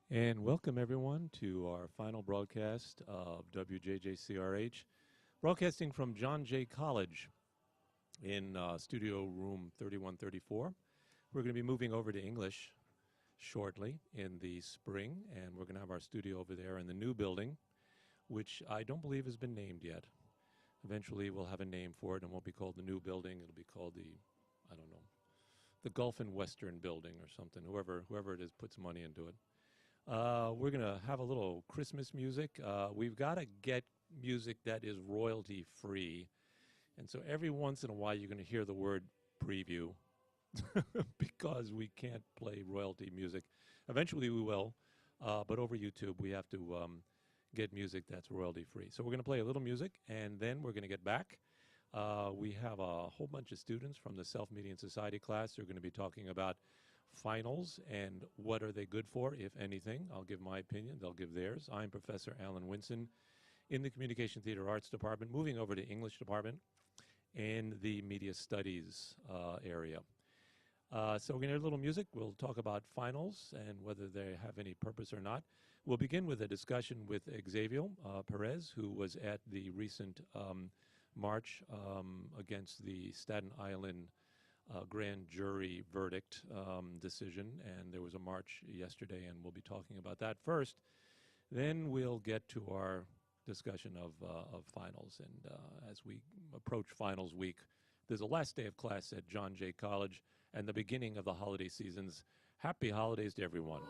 And welcome everyone to our final broadcast of WJJCRH, broadcasting from John Jay College in studio room 3134. We're going to be moving over to English shortly in the spring, and we're going to have our studio over there in the new building, which I don't believe has been named yet. Eventually we'll have a name for it, and it won't be called the new building. It'll be called the Gulf and Western building or something. Whoever it is puts money into it. We're going to have a little Christmas music. We've got to get music that is royalty free. And so every once in a while you're going to hear the word preview because we can't play royalty music. Eventually we will, but over YouTube we have to get music that's royalty free. So we're going to play a little music, and then we're going to get back. We have a whole bunch of students from the Self-Media and Society class who are going to be talking about finals and what are they good for, if anything. I'll give my opinion. They'll give theirs. I'm Professor Alan Winson in the Communication Theater Arts Department, moving over to English Department and the Media Studies area. So we're going to hear a little music. We'll talk about finals and whether they have any purpose or not. We'll begin with a discussion with Xavier Perez, who was at the recent march against the Staten Island grand jury verdict decision, and there was a march yesterday, and we'll be talking about that first. Then we'll get to our discussion of finals, and as we approach finals week, there's a last day of class at John Jay College and the beginning of the holiday seasons. Happy holidays to everyone.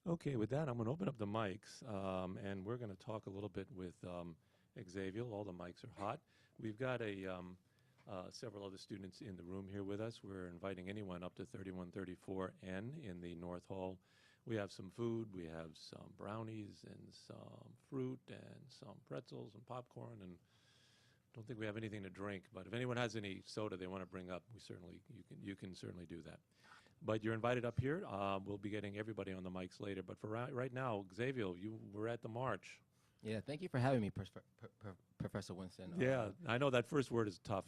Okay, with that, I'm going to open up the mics, and we're going to talk a little bit with Xavier. All the mics are hot. We've got several other students in the room here with us. We're inviting anyone up to 3134N in the North Hall. We have some food. We have some brownies and some fruit and some pretzels and popcorn, and don't think we have anything to drink. But if anyone has any soda they want to bring up, you can certainly do that. But you're invited up here. We'll be getting everybody on the mics later. But for right now, Xavier, you were at the march. Yeah, thank you for having me, Professor Winston. Yeah, I know that first word is tough.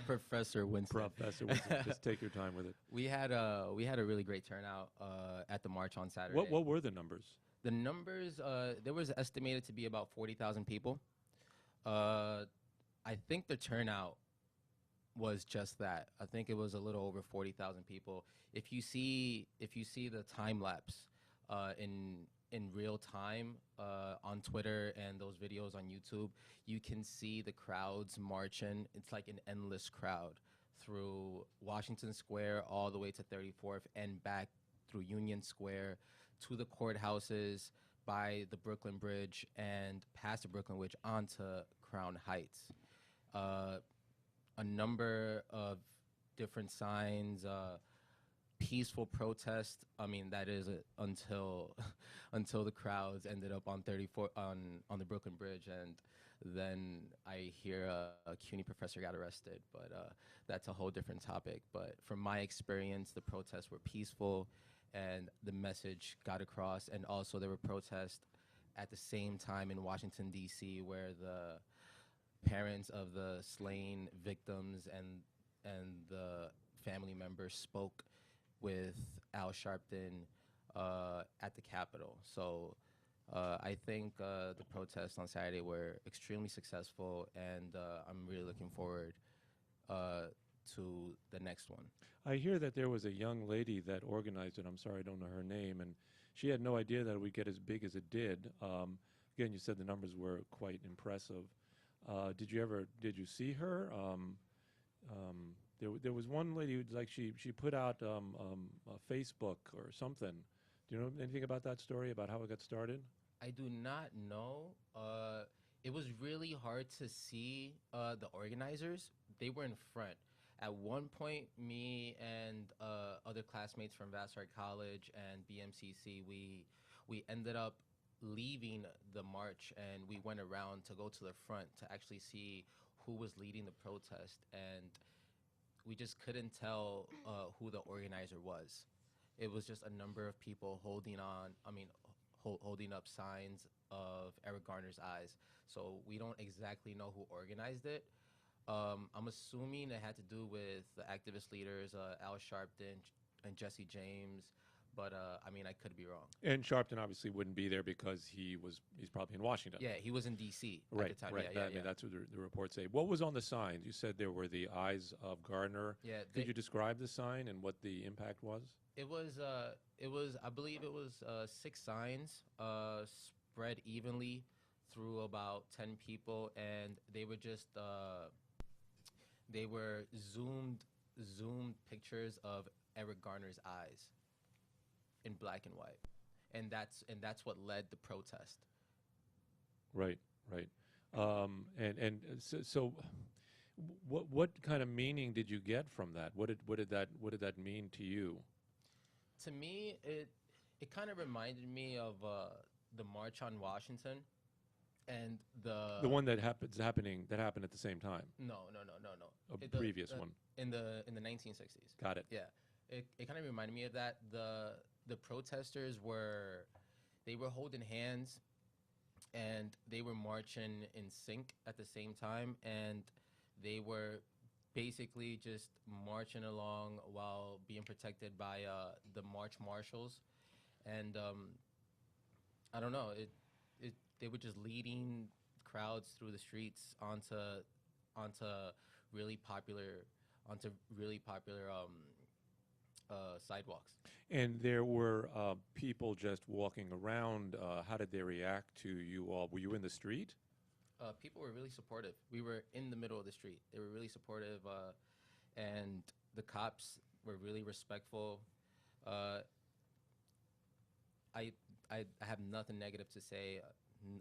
Professor Winston. Professor Winston. Just take your time with it. We had a really great turnout at the march on Saturday. What were the numbers? The numbers, there was estimated to be about 40,000 people. I think the turnout was just that. I think it was a little over 40,000 people. If you see the time lapse in real time on Twitter and those videos on YouTube, you can see the crowds marching. It's like an endless crowd through Washington Square all the way to 34th and back through Union Square to the courthouses, by the Brooklyn Bridge and past the Brooklyn Bridge onto Crown Heights. A number of different signs, peaceful protest. I mean, that is until the crowds ended up on 34 on the Brooklyn Bridge, and then I hear a CUNY professor got arrested. But that's a whole different topic. But from my experience, the protests were peaceful, and the message got across. And also, there were protests at the same time in Washington D.C. where the parents of the slain victims and the family members spoke with Al Sharpton at the Capitol. So I think the protests on Saturday were extremely successful, and I'm really looking forward to the next one. I hear that there was a young lady that organized it. I'm sorry, I don't know her name, and she had no idea that it would get as big as it did. Again, you said the numbers were quite impressive. Did you see her? There was one lady who, like, she put out a Facebook or something. Do you know anything about that story, about how it got started? I do not know. It was really hard to see the organizers. They were in front. At one point, me and other classmates from Vassar College and BMCC, we ended up leaving the march, and we went around to go to the front to actually see who was leading the protest. And we just couldn't tell who the organizer was. It was just a number of people holding on. I mean, holding up signs of Eric Garner's eyes. So we don't exactly know who organized it. I'm assuming it had to do with the activist leaders, Al Sharpton and Jesse James. But I mean, I could be wrong. And Sharpton obviously wouldn't be there because he's probably in Washington. Yeah, he was in D.C. Right, at the time. right. Yeah, I mean, that's what the reports say. What was on the signs? You said there were the eyes of Gardner. Yeah. Could you describe the sign and what the impact was? It was, I believe it was 6 signs spread evenly through about 10 people, and they were just, they were zoomed pictures of Eric Garner's eyes in black and white, and that's what led the protest. Right, right. So what kind of meaning did you get from that? What did that mean to you? To me, it kind of reminded me of the March on Washington, and the one that happened at the same time. No. A previous one in the 1960s. Got it. Yeah, it kind of reminded me of that. The protesters were holding hands, and they were marching in sync at the same time, and they were basically just marching along while being protected by the march marshals, and I don't know, they were just leading crowds through the streets onto really popular sidewalks. And there were people just walking around. How did they react to you all? Were you in the street? People were really supportive. We were in the middle of the street. They were really supportive, and the cops were really respectful. I have nothing negative to say.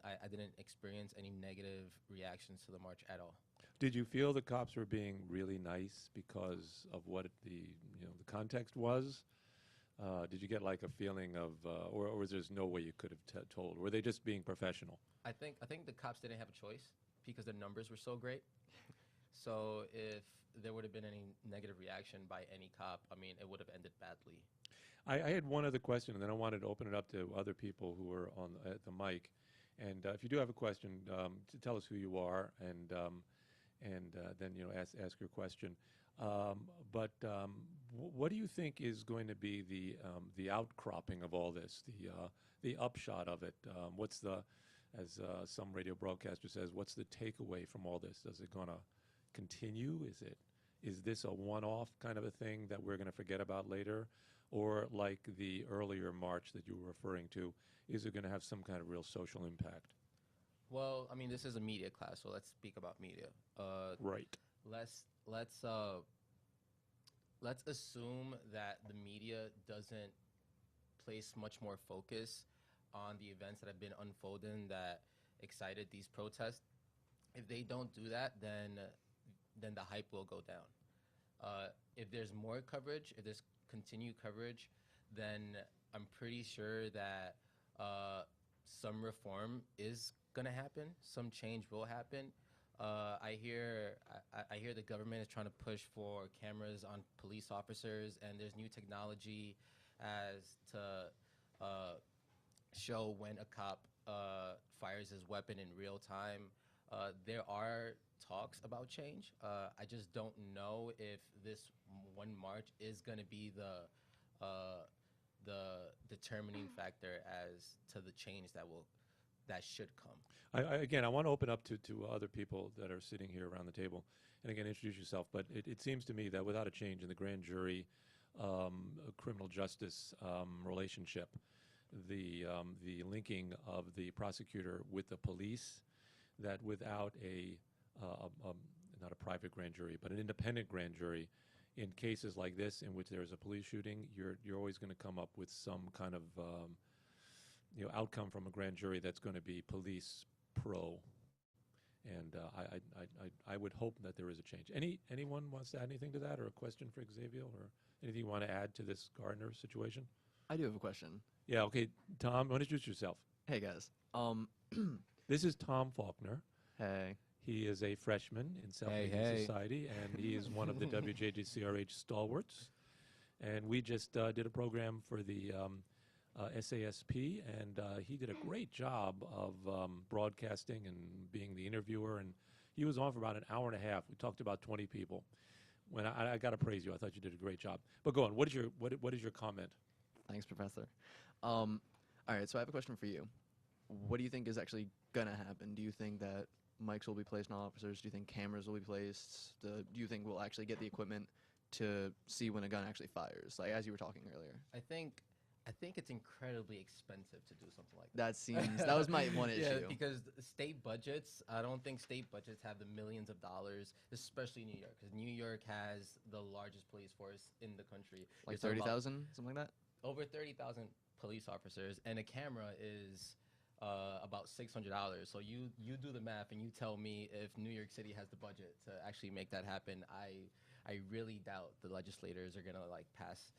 I didn't experience any negative reactions to the march at all. Did you feel the cops were being really nice because of what the context was? Did you get like a feeling of, or was there no way you could have told? Were they just being professional? I think the cops didn't have a choice because the numbers were so great. So if there would have been any negative reaction by any cop, I mean, it would have ended badly. I had one other question, and then I wanted to open it up to other people who were at the mic. And if you do have a question, tell us who you are, and then ask your question. But what do you think is going to be the outcropping of all this, the upshot of it? What's as some radio broadcaster says, what's the takeaway from all this? Is it going to continue? Is this a one-off kind of a thing that we're going to forget about later? Or like the earlier march that you were referring to, is it going to have some kind of real social impact? Well, I mean, this is a media class, so let's speak about media. Right. Let's assume that the media doesn't place much more focus on the events that have been unfolding that excited these protests. If they don't do that, then the hype will go down. If there's more coverage, if there's continued coverage, then I'm pretty sure that some reform is gonna happen. Some change will happen. I hear the government is trying to push for cameras on police officers, and there's new technology as to show when a cop fires his weapon in real time. There are talks about change. I just don't know if this one march is going to be the determining factor as to the change that should come. Again, I want to open up to other people that are sitting here around the table, and again, introduce yourself. But it seems to me that without a change in the grand jury criminal justice relationship, the linking of the prosecutor with the police, that without not a private grand jury, but an independent grand jury, in cases like this in which there's a police shooting, you're always going to come up with some kind of outcome from a grand jury that's going to be police pro. And I would hope that there is a change. Anyone wants to add anything to that, or a question for Xavier, or anything you want to add to this Gardner situation? I do have a question. Yeah, okay. Tom, why don't you introduce yourself? Hey, guys. This is Tom Faulkner. Hey. He is a freshman in South Hey, Media hey. Society, and he is one of the WJJCRH stalwarts. And we just did a program for the SASP, and he did a great job of broadcasting and being the interviewer. And he was on for about an hour and a half. We talked to about 20 people. When I got to praise you, I thought you did a great job. But go on. What is your comment? Thanks, Professor. All right, so I have a question for you. What do you think is actually going to happen? Do you think that mics will be placed on officers? Do you think cameras will be placed? Do you think we'll actually get the equipment to see when a gun actually fires, like as you were talking earlier? I think it's incredibly expensive to do something like That was my one issue. Yeah, because state budgets, I don't think state budgets have the millions of dollars, especially New York, because New York has the largest police force in the country. Like 30,000, something like that? Over 30,000 police officers, and a camera is about $600. So you do the math and you tell me if New York City has the budget to actually make that happen. I really doubt the legislators are gonna like pass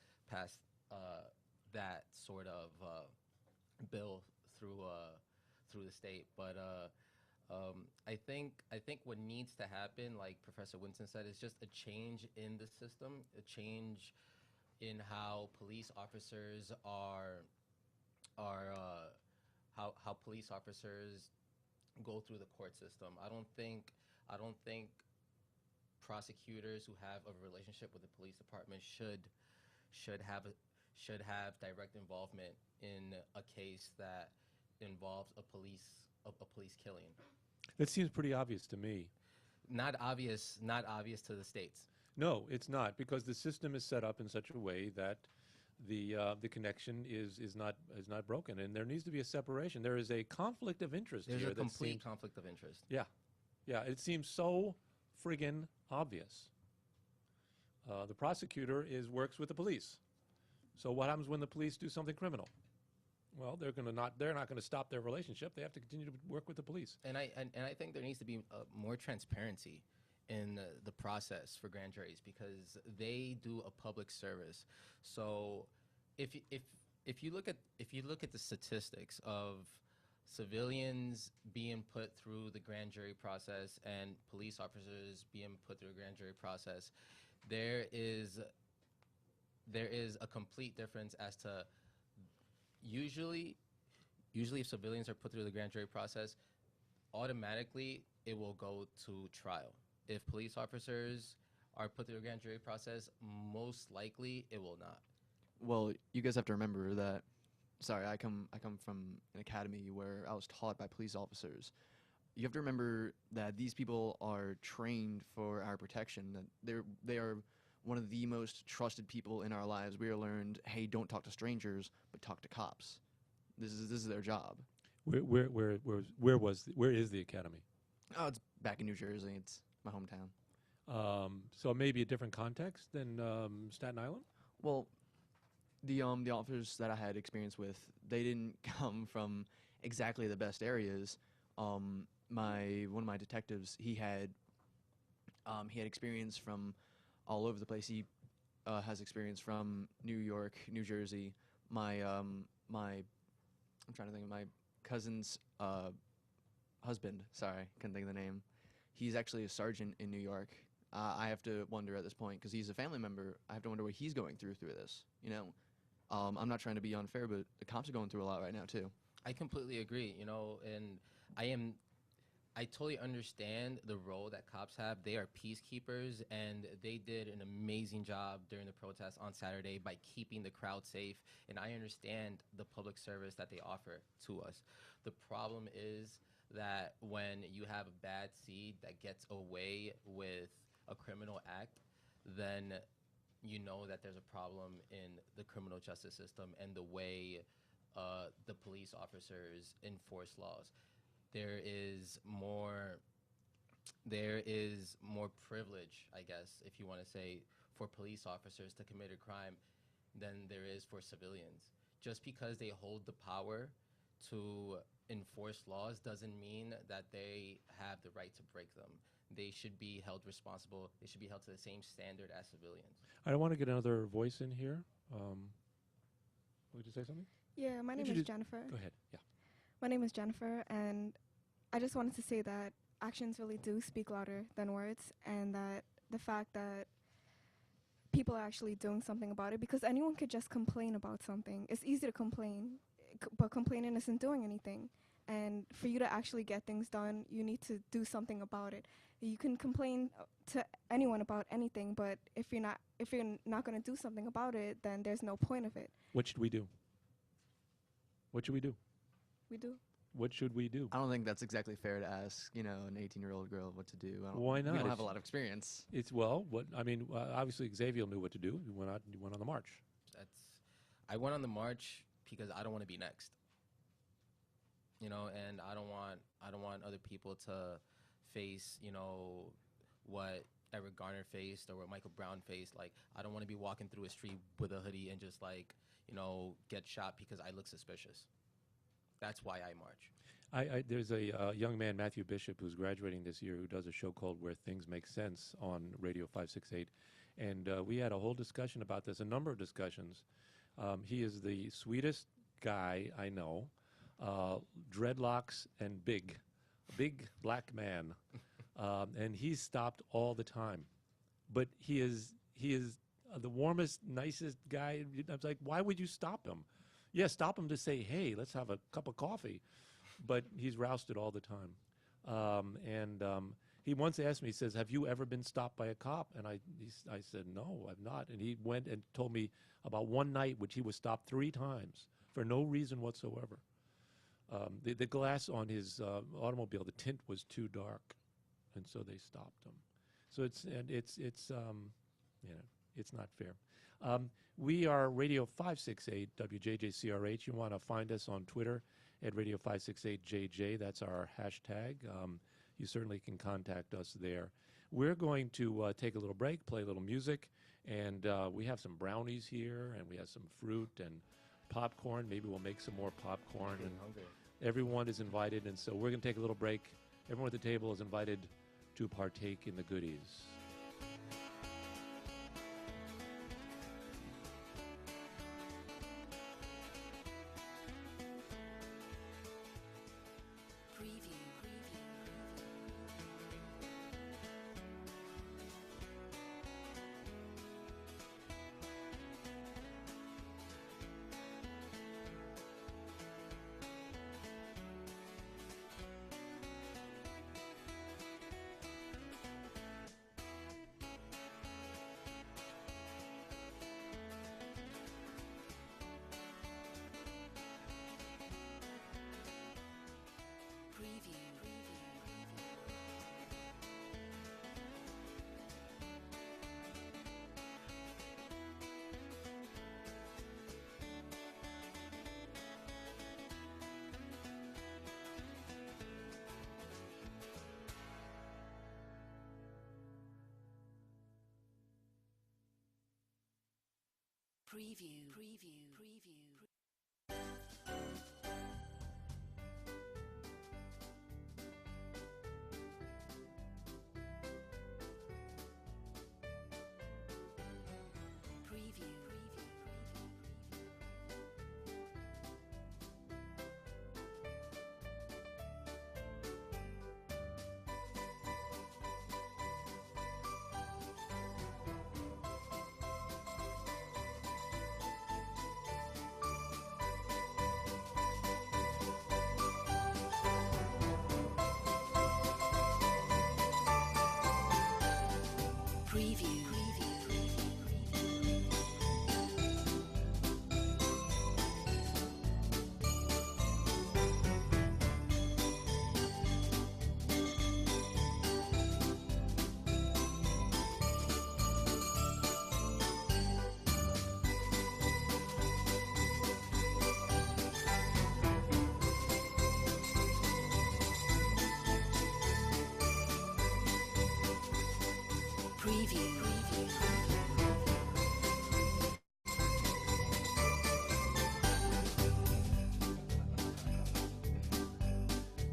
that sort of bill through the state. But I think what needs to happen, like Professor Winston said, is just a change in the system, a change in how police officers are how police officers go through the court system. I don't think prosecutors who have a relationship with the police department should have direct involvement in a case that involves a police killing. That seems pretty obvious to me. Not obvious to the states. No, it's not, because the system is set up in such a way that the connection is not broken, and there needs to be a separation. There is a conflict of interest There's here. a complete conflict of interest. Yeah, it seems so friggin' obvious. The prosecutor works with the police. So what happens when the police do something criminal? Well, they're not going to stop their relationship. They have to continue to work with the police. And I think there needs to be more transparency in the process for grand juries, because they do a public service. So if you look at the statistics of civilians being put through the grand jury process and police officers being put through a grand jury process, there is a complete difference as to usually if civilians are put through the grand jury process, automatically it will go to trial. If police officers are put through a grand jury process, most likely it will not. Well, you guys have to remember that. Sorry, I come from an academy where I was taught by police officers. You have to remember that these people are trained for our protection. That they are one of the most trusted people in our lives. We are learned, hey, don't talk to strangers, but talk to cops. This is their job. Where is the academy? Oh, it's back in New Jersey. It's my hometown. So maybe a different context than Staten Island? Well, the officers that I had experience with, they didn't come from exactly the best areas. One of my detectives, he had experience from all over the place. He has experience from New York, New Jersey. I'm trying to think of my cousin's husband. Sorry, couldn't think of the name. He's actually a sergeant in New York. I have to wonder at this point, because he's a family member, I have to wonder what he's going through this. You know, I'm not trying to be unfair, but the cops are going through a lot right now too. I completely agree, and I totally understand the role that cops have. They are peacekeepers, and they did an amazing job during the protest on Saturday by keeping the crowd safe, and I understand the public service that they offer to us. The problem is that when you have a bad seed that gets away with a criminal act, then you know that there's a problem in the criminal justice system and the way the police officers enforce laws. There is more privilege, I guess, if you want to say, for police officers to commit a crime than there is for civilians. Just because they hold the power to enforce laws doesn't mean that they have the right to break them. They should be held responsible. They should be held to the same standard as civilians. I want to get another voice in here. Would you say something? Yeah, my name is Jennifer. Go ahead. Yeah. My name is Jennifer, and I just wanted to say that actions really do speak louder than words, and that the fact that people are actually doing something about it, because anyone could just complain about something. It's easy to complain, but complaining isn't doing anything. And for you to actually get things done, you need to do something about it. You can complain to anyone about anything, but if you're not going to do something about it, then there's no point of it. What should we do? What should we do? We do. What should we do? I don't think that's exactly fair to ask, an 18-year-old girl what to do. Why not? We don't It's- have a lot of experience. It's obviously Xavier knew what to do. He went out and he went on the march. I went on the march because I don't want to be next. And I don't want other people to face, what Eric Garner faced or what Michael Brown faced. Like, I don't want to be walking through a street with a hoodie and just get shot because I look suspicious. That's why I march. There's a young man, Matthew Bishop, who's graduating this year, who does a show called Where Things Make Sense on Radio 568. And we had a whole discussion about this, a number of discussions. He is the sweetest guy I know, dreadlocks and big black man. And he's stopped all the time. But he is the warmest, nicest guy. I was like, why would you stop him? Yeah, stop him to say, hey, let's have a cup of coffee. But he's rousted all the time. He once asked me, he says, have you ever been stopped by a cop? And I said, no, I've not. And he went and told me about one night which he was stopped 3 times for no reason whatsoever. The glass on his automobile, the tint was too dark, and so they stopped him. So it's not fair. We are Radio 568 WJJCRH. You want to find us on Twitter at Radio 568JJ. That's our hashtag. You certainly can contact us there. We're going to take a little break, play a little music, and we have some brownies here, and we have some fruit and popcorn. Maybe we'll make some more popcorn. And everyone is invited, and so we're going to take a little break. Everyone at the table is invited to partake in the goodies.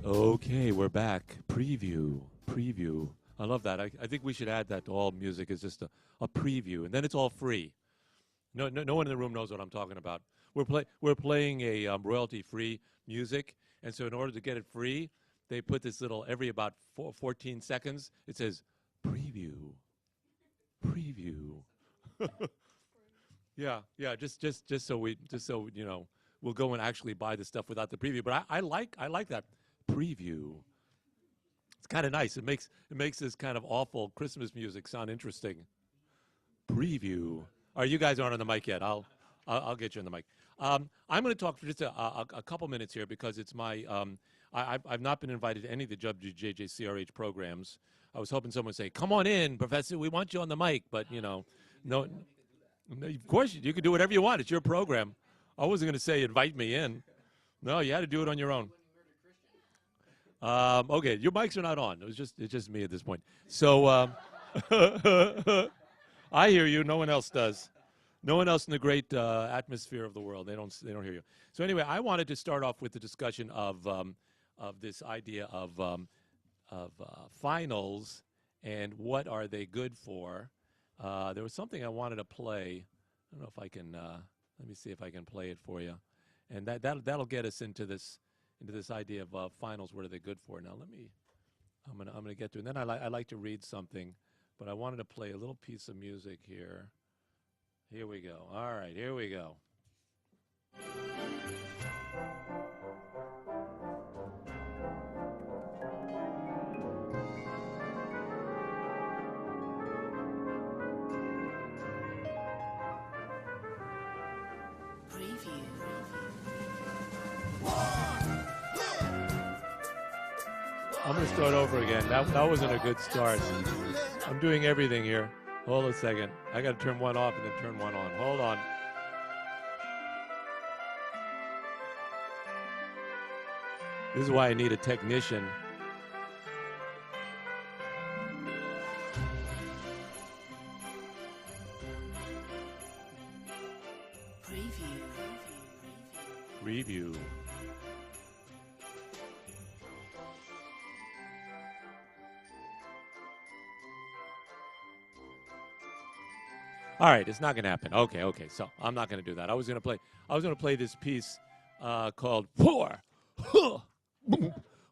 Okay, we're back. Preview. I love that. I think we should add that to all music is just a preview, and then it's all free. No one in the room knows what I'm talking about. We're playing a royalty-free music, and so in order to get it free, they put this little, every about 14 seconds, it says, preview, preview. Yeah, just so you know, we'll go and actually buy the stuff without the preview. But I like that preview. It's kind of nice. It makes this kind of awful Christmas music sound interesting. Preview. All right, you guys aren't on the mic yet. I'll get you on the mic. I'm going to talk for just a couple minutes here because it's my I've not been invited to any of the WJJCRH programs. I was hoping someone would say, "Come on in, Professor. We want you on the mic." But you know, no. Of course, you can do whatever you want. It's your program. I wasn't going to say invite me in. No, you had to do it on your own. Okay, your mics are not on. It's just me at this point. So I hear you. No one else does. No one else in the great atmosphere of the world. They don't hear you. So anyway, I wanted to start off with the discussion of this idea of finals and what are they good for. There was something I wanted to play. I don't know if I can. Let me see if I can play it for you, and that'll get us into this idea of finals. What are they good for? Now I'm gonna get to it. And then I like to read something, but I wanted to play a little piece of music here. Here we go. All right, here we go. I'm going to start over again. That wasn't a good start. I'm doing everything here. Hold a second. I got to turn one off and then turn one on. Hold on. This is why I need a technician. Preview. All right, it's not going to happen. Okay. So I'm not going to do that. I was going to play this piece called "For."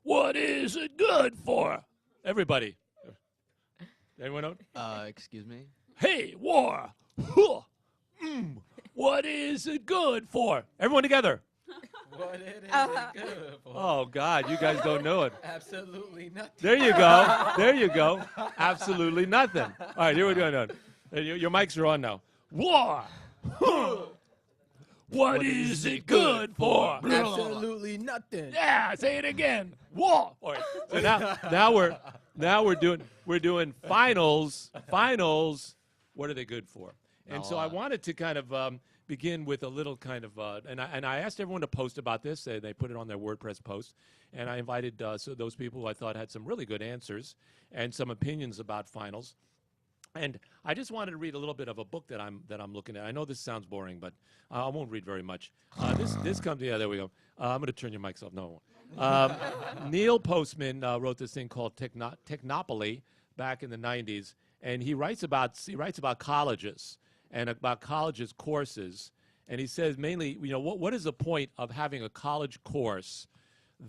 What is it good for? Everybody. Anyone know? Excuse me? Hey, war. What is it good for? Everyone together. What it is good for. Oh, God, you guys don't know it. Absolutely nothing. There you go. Absolutely nothing. All right, here we go. Your mics are on now. War. What is it good for? Absolutely nothing. Yeah, say it again. War. All right. So now we're doing finals. Finals. What are they good for? And so I wanted to kind of begin with a little kind of and I asked everyone to post about this. They put it on their WordPress post, and I invited so those people who I thought had some really good answers and some opinions about finals. And I just wanted to read a little bit of a book that I'm looking at. I know this sounds boring, but I won't read very much. This comes. Yeah, there we go. I'm going to turn your mics off. No. Neil Postman wrote this thing called Technopoly back in the 90s, and he writes about colleges and about colleges courses, and he says mainly, what is the point of having a college course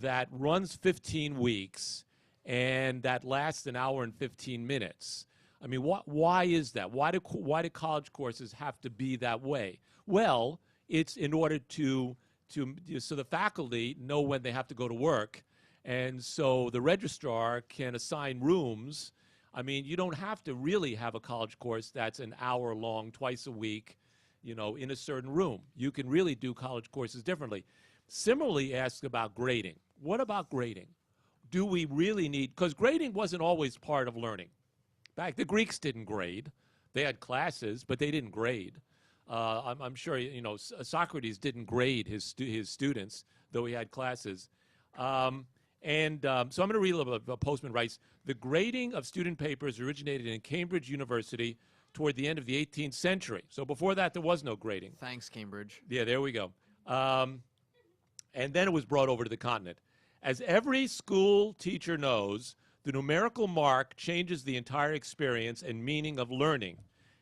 that runs 15 weeks and that lasts an hour and 15 minutes? I mean, why is that? Why do college courses have to be that way? Well, it's in order so the faculty know when they have to go to work, and so the registrar can assign rooms. I mean, you don't have to really have a college course that's an hour long, twice a week, in a certain room. You can really do college courses differently. Similarly, ask about grading. What about grading? Do we really need, because grading wasn't always part of learning. In fact, the Greeks didn't grade. They had classes, but they didn't grade. I'm sure, Socrates didn't grade his students, though he had classes. So I'm going to read a little bit. Postman writes, the grading of student papers originated in Cambridge University toward the end of the 18th century. So before that, there was no grading. Thanks, Cambridge. Yeah, there we go. And then it was brought over to the continent. As every school teacher knows, the numerical mark changes the entire experience and meaning of learning.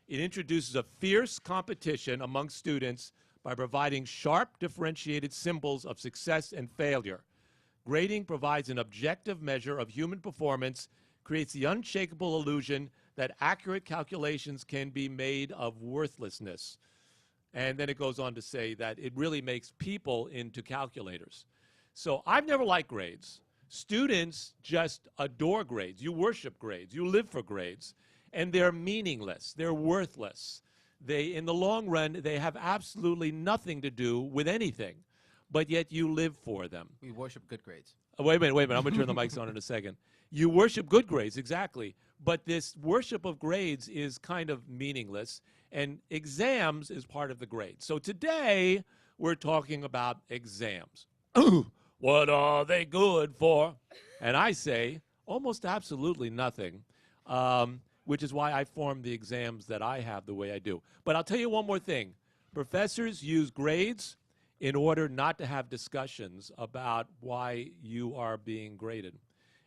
It introduces a fierce competition among students by providing sharp, differentiated symbols of success and failure. Grading provides an objective measure of human performance, creates the unshakable illusion that accurate calculations can be made of worthlessness. And then it goes on to say that it really makes people into calculators. So I've never liked grades. Students just adore grades. You worship grades. You live for grades. And they're meaningless. They're worthless. In the long run, they have absolutely nothing to do with anything. But yet you live for them. We worship good grades. Wait a minute. I'm going to turn the mics on in a second. You worship good grades, exactly. But this worship of grades is kind of meaningless. And exams is part of the grade. So today, we're talking about exams. What are they good for? And I say almost absolutely nothing, which is why I form the exams that I have the way I do. But I'll tell you one more thing. Professors use grades in order not to have discussions about why you are being graded.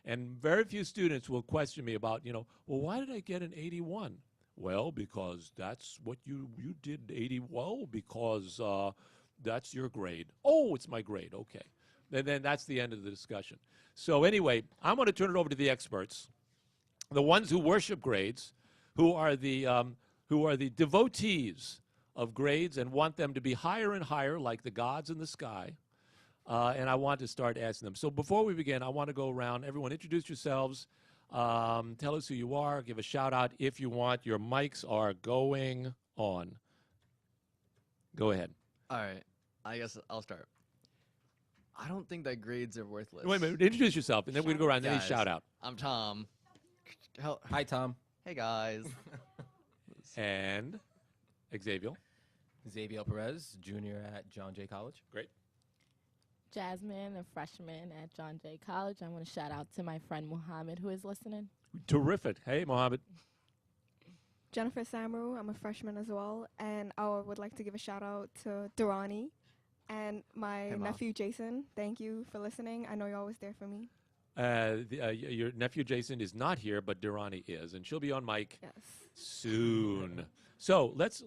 And very few students will question me about, well, why did I get an 81? Well, because that's what you did 80 well, because that's your grade. Oh, it's my grade, okay. And then that's the end of the discussion. So anyway, I'm going to turn it over to the experts, the ones who worship grades, who are the devotees of grades and want them to be higher and higher like the gods in the sky. And I want to start asking them. So before we begin, I want to go around. Everyone, introduce yourselves. Tell us who you are. Give a shout out if you want. Your mics are going on. Go ahead. All right. I guess I'll start. I don't think that grades are worthless. Wait a minute. Introduce yourself, and then we're going to go around. Then you Guys, shout out. I'm Tom. Hi, Tom. Hey, guys. And Xavier. Xavier Perez, junior at John Jay College. Great. Jasmine, a freshman at John Jay College. I want to shout out to my friend Muhammad, who is listening. Terrific. Hey, Mohammed. Jennifer Samaru, I'm a freshman as well, and I would like to give a shout out to Durrani and my nephew Jason. Thank you for listening. I know you're always there for me. Your nephew Jason is not here, but Durrani is, and she'll be on mic soon. So let's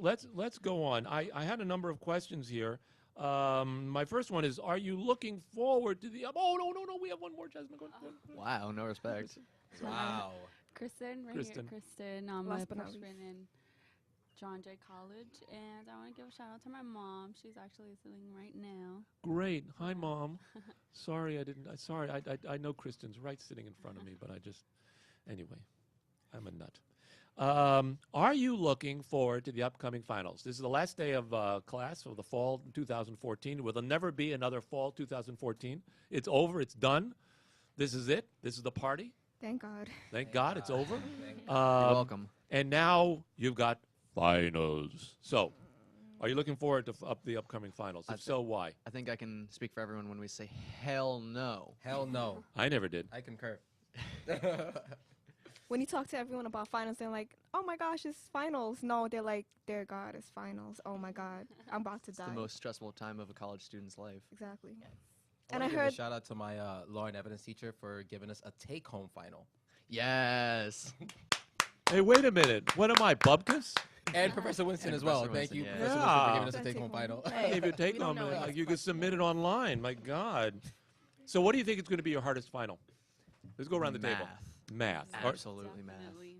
go on. I had a number of questions here. My first one is: are you looking forward to the? Oh no! We have one more, Jasmine. Go on. Wow, no respect. Wow. Kristen, right Kristen. here. Kristen, I'm a Last but not freshman in John Jay College, and I want to give a shout out to my mom. She's actually listening right now. Great. Hi, Mom. Sorry, I know Kristen's right sitting in front of me, but anyway, I'm a nut. Are you looking forward to the upcoming finals? This is the last day of class of the fall 2014. Will there never be another fall 2014? It's over. It's done. This is it. This is the party. Thank God. Thank God it's over. You're welcome. And now you've got finals. So, are you looking forward to the upcoming finals? If so, why? I think I can speak for everyone when we say hell no. Hell no. I never did. I concur. When you talk to everyone about finals, they're like, oh my gosh, it's finals. No, they're like, dear God, it's finals. Oh my God, I'm about to It's die. the most stressful time of a college student's life. Exactly. And I heard a shout out to my law and evidence teacher for giving us a take-home final. Yes. Hey, wait a minute. What am I, Bubkus? And Professor Winston And as well. Professor Thank you, Winston, yeah. Professor Winston, for giving us a That's take-home take-home. final. I gave you a take We don't home. know what else You can submit it online. My God. So what do you think is going to be your hardest final? Let's go around the table. Math. Absolutely math. Definitely.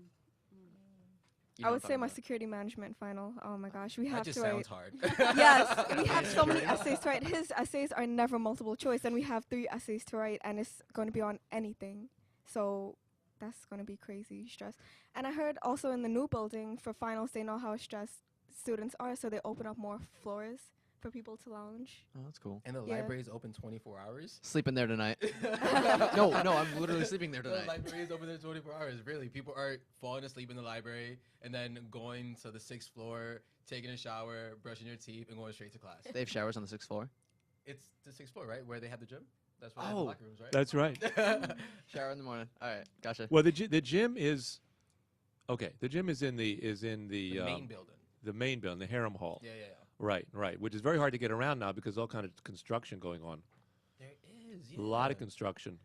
You I know would what say I'm my talking security management final. Oh my gosh, we That have just to write. sounds hard. Yes, we have so many essays to write. His essays are never multiple choice, and we have 3 essays to write, and it's going to be on anything. So that's going to be crazy stress. And I heard also in the new building for finals, they know how stressed students are, so they open up more floors for people to lounge. about. Oh, that's cool. And the Yeah. library is open 24 hours? Sleeping there tonight. no, I'm literally sleeping there The tonight. library is open there 24 hours. Really, people are falling asleep in the library and then going to the 6th floor, taking a shower, brushing your teeth, and going straight to class. They have showers on the 6th floor. It's the 6th floor, right? Where they have the gym? That's where they have Oh. the locker rooms, right? That's right. Shower in the morning. All right, gotcha. Well, the gym is okay. The gym is in the the main building. the main building, the Harem Hall. Yeah. Right. Which is very hard to get around now because all kind of construction going on. There is, A lot of construction.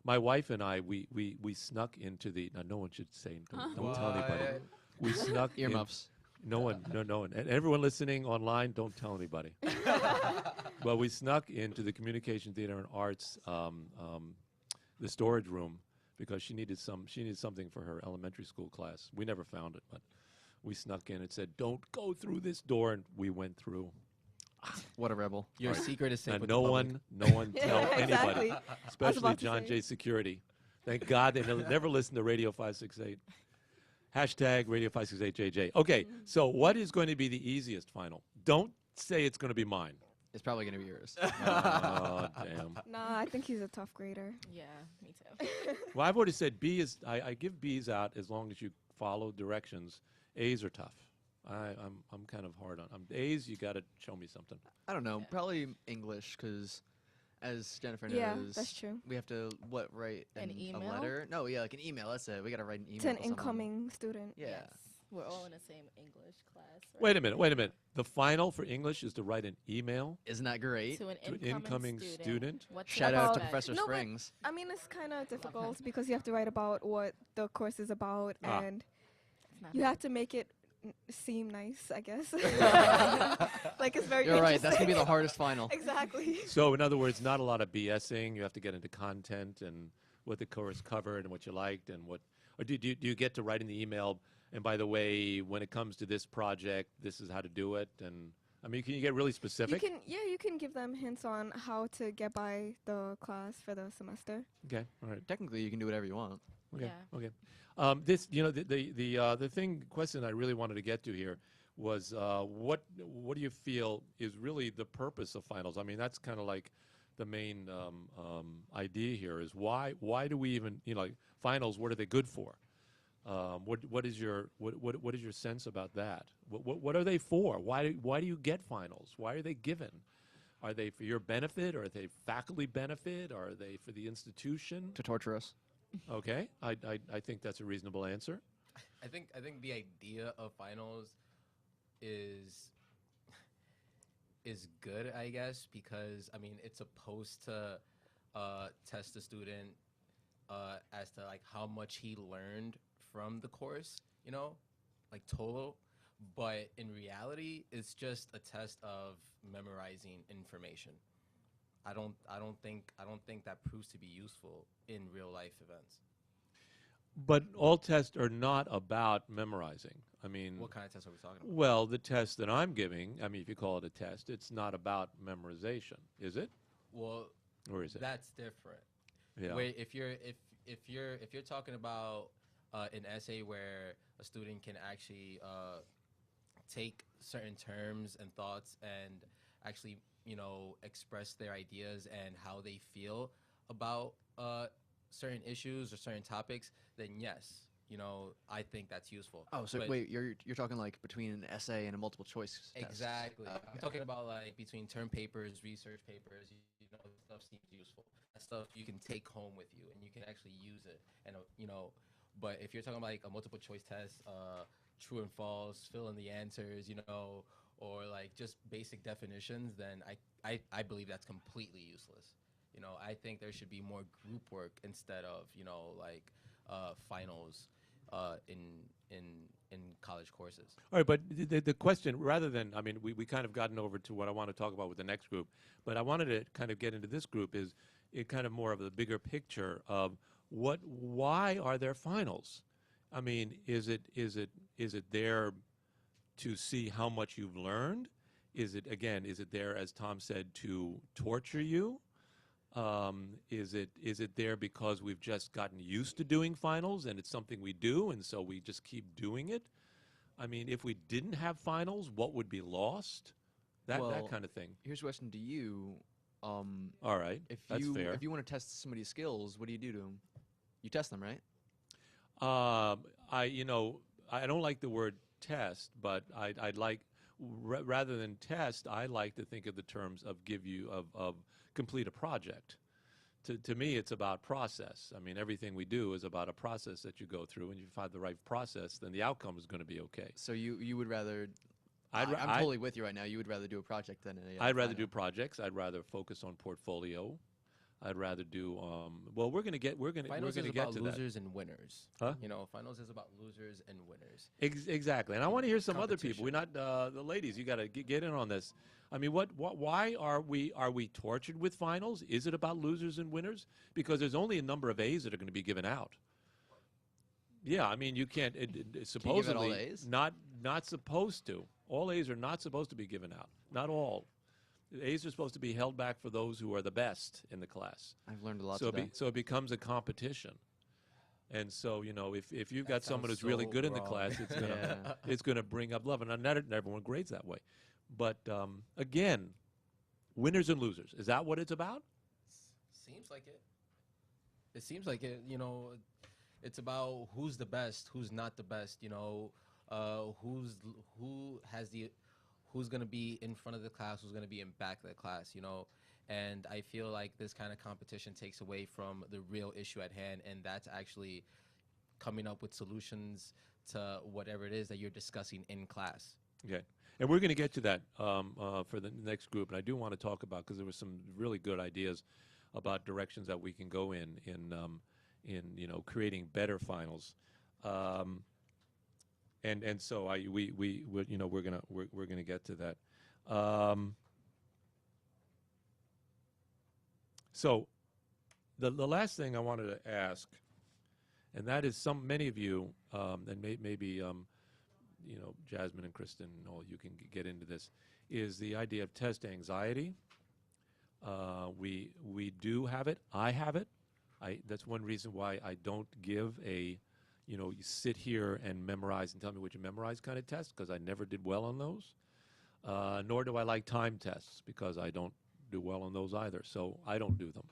My wife and I, we snuck into the. Now, no one should say. Don't tell anybody. What? We snuck in. Earmuffs. No one. And everyone listening online, don't tell anybody. Well, we snuck into the Communication Theater and Arts, the storage room, because she needed something for her elementary school class. We never found it, but we snuck in. It said, "Don't go through this door," and we went through. What a rebel. Your secret is safe And with no the public. one tell anybody, Exactly. especially about to John say. Jay Security. Thank God they never listen to Radio 568. Hashtag Radio 568JJ. Okay, so what is going to be the easiest final? Don't say it's going to be mine. It's probably going to be yours. Oh, damn. Nah, I think he's a tough grader. Yeah, me too. Well, I've already said B is, I give B's out as long as you follow directions. A's are tough. I'm kind of hard on A's. You got to show me something. I don't know. Yeah. Probably English, because as Jennifer Yeah, knows, that's true. we have to write An a email? letter. No, yeah, like an email. That's it. We got to write an email. To an to someone. incoming student. Yeah. Yes. We're all in the same English class. Right? Wait a minute. The final for English is to write an email Isn't that great? To an to an incoming student. What to Shout out to expect. Professor No, but- Springs. I mean, it's kind of difficult because you have to write about what the course is about, Ah. and It's not you bad. have to make it seem nice, I guess. Like it's very. You're right. That's going to be the interesting. hardest final. Exactly. So, in other words, not a lot of BSing. You have to get into content and what the course covered and what you liked and what. Or do you get to write in the email? And by the way, when it comes to this project, this is how to do it. And I mean, can you get really You specific? you can give them hints on how to get by the class for the semester. Okay, all right. Technically, you can do whatever you want. Okay, Yeah. okay. This, the question I really wanted to get to here was what do you feel is really the purpose of finals? I mean, that's kind of like the main idea here is why do we even like finals? What are they good for? What is your sense about that? What are they for? Why do you get finals? Why are they given? Are they for your benefit? Or are they faculty benefit? Are they for the institution? To torture us. Okay, I think that's a reasonable answer. I think the idea of finals is good, I guess, because I mean it's supposed to test the student as to like how much he learned from the course, you know, like total. But in reality, it's just a test of memorizing information. I don't think that proves to be useful in real life events. But all tests are not about memorizing. I mean, What kind of tests are we talking about? well, the test that I'm giving, I mean, if you call it a test, it's not about memorization, is it? Well, Or is it? that's different. Yeah. Wait, if you're talking about an essay where a student can actually take certain terms and thoughts and actually, you know, express their ideas and how they feel about certain issues or certain topics, then yes, you know, I think that's useful. Oh, so But- wait, you're talking like between an essay and a multiple choice test. Exactly. I'm Okay. talking about like between term papers, research papers. You know, stuff seems useful. That stuff you can take home with you, and you can actually use it. And you know, but if you're talking about like a multiple choice test, true and false, fill in the answers, you know, or like just basic definitions, then I believe that's completely useless. You know, I think there should be more group work instead of, you know, like finals in college courses. All right, but the question, rather than, I mean, we kind of gotten over to what I want to talk about with the next group, but I wanted to kind of get into this group is it kind of more of the bigger picture of why are there finals? I mean, is it there to see how much you've learned? Is it there, as Tom said, to torture you? Is it there because we've just gotten used to doing finals and it's something we do and so we just keep doing it? I mean, if we didn't have finals, what would be lost? That Well, kind of thing. Here's a question to you. All right, If that's you fair. if you want to test somebody's skills, what do you do to them? You test them, right? I don't like the word test, but I'd like rather than test, I like to think of the terms of complete a project. To me, it's about process. I mean, everything we do is about a process that you go through, and if you find the right process, then the outcome is going to be okay. So you would rather. I'm I'm totally with you right now. You would rather do a project than a. I'd rather final. do projects. I'd rather focus on portfolio. I'd rather do. Well, we're gonna get Finals is get about to losers and winners. Huh? You know, finals is about losers and winners. Exactly, and I want to hear some other people. We're not the ladies. You got to get in on this. I mean, why are we tortured with finals? Is it about losers and winners? Because there's only a number of A's that are going to be given out. Yeah, I mean, you can't. Supposedly, all A's? not supposed to. All A's are not supposed to be given out. Not all. A's are supposed to be held back for those who are the best in the class. I've learned a lot So today. so it becomes a competition. And so, you know, if you've got someone sounds who's really so good in the wrong. class, it's gonna Yeah. it's gonna bring up love. And not everyone grades that way. But again, winners and losers. Is that what it's about? Seems like it. It seems like it. You know, it's about who's the best, who's not the best. You know, who's gonna be in front of the class, who's gonna be in back of the class. You know, and I feel like this kind of competition takes away from the real issue at hand, and that's actually coming up with solutions to whatever it is that you're discussing in class. Okay. And we're going to get to that for the next group. And I do want to talk about, because there were some really good ideas about directions that we can go in you know, creating better finals. And so we you know, we're gonna get to that. So the last thing I wanted to ask, and that is many of you, and maybe you know, Jasmine and Kristen, all you can get into this, is the idea of test anxiety. We do have it. I have it. That's one reason why I don't give a, you know, you sit here and memorize and tell me what you memorize kind of test, because I never did well on those. Nor do I like time tests, because I don't do well on those either. So I don't do them.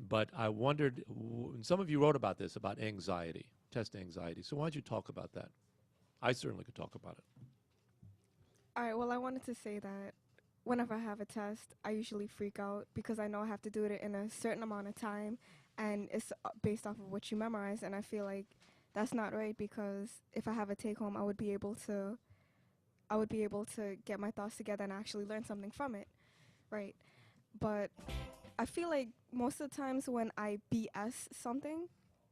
But I wondered, and some of you wrote about this, about anxiety, test anxiety. So why don't you talk about that? I certainly could talk about it. All right, well, I wanted to say that whenever I have a test, I usually freak out because I know I have to do it in a certain amount of time, and it's based off of what you memorize, and I feel like that's not right, because if I have a take-home, I would be able to get my thoughts together and actually learn something from it, right? But I feel like most of the times when I BS something,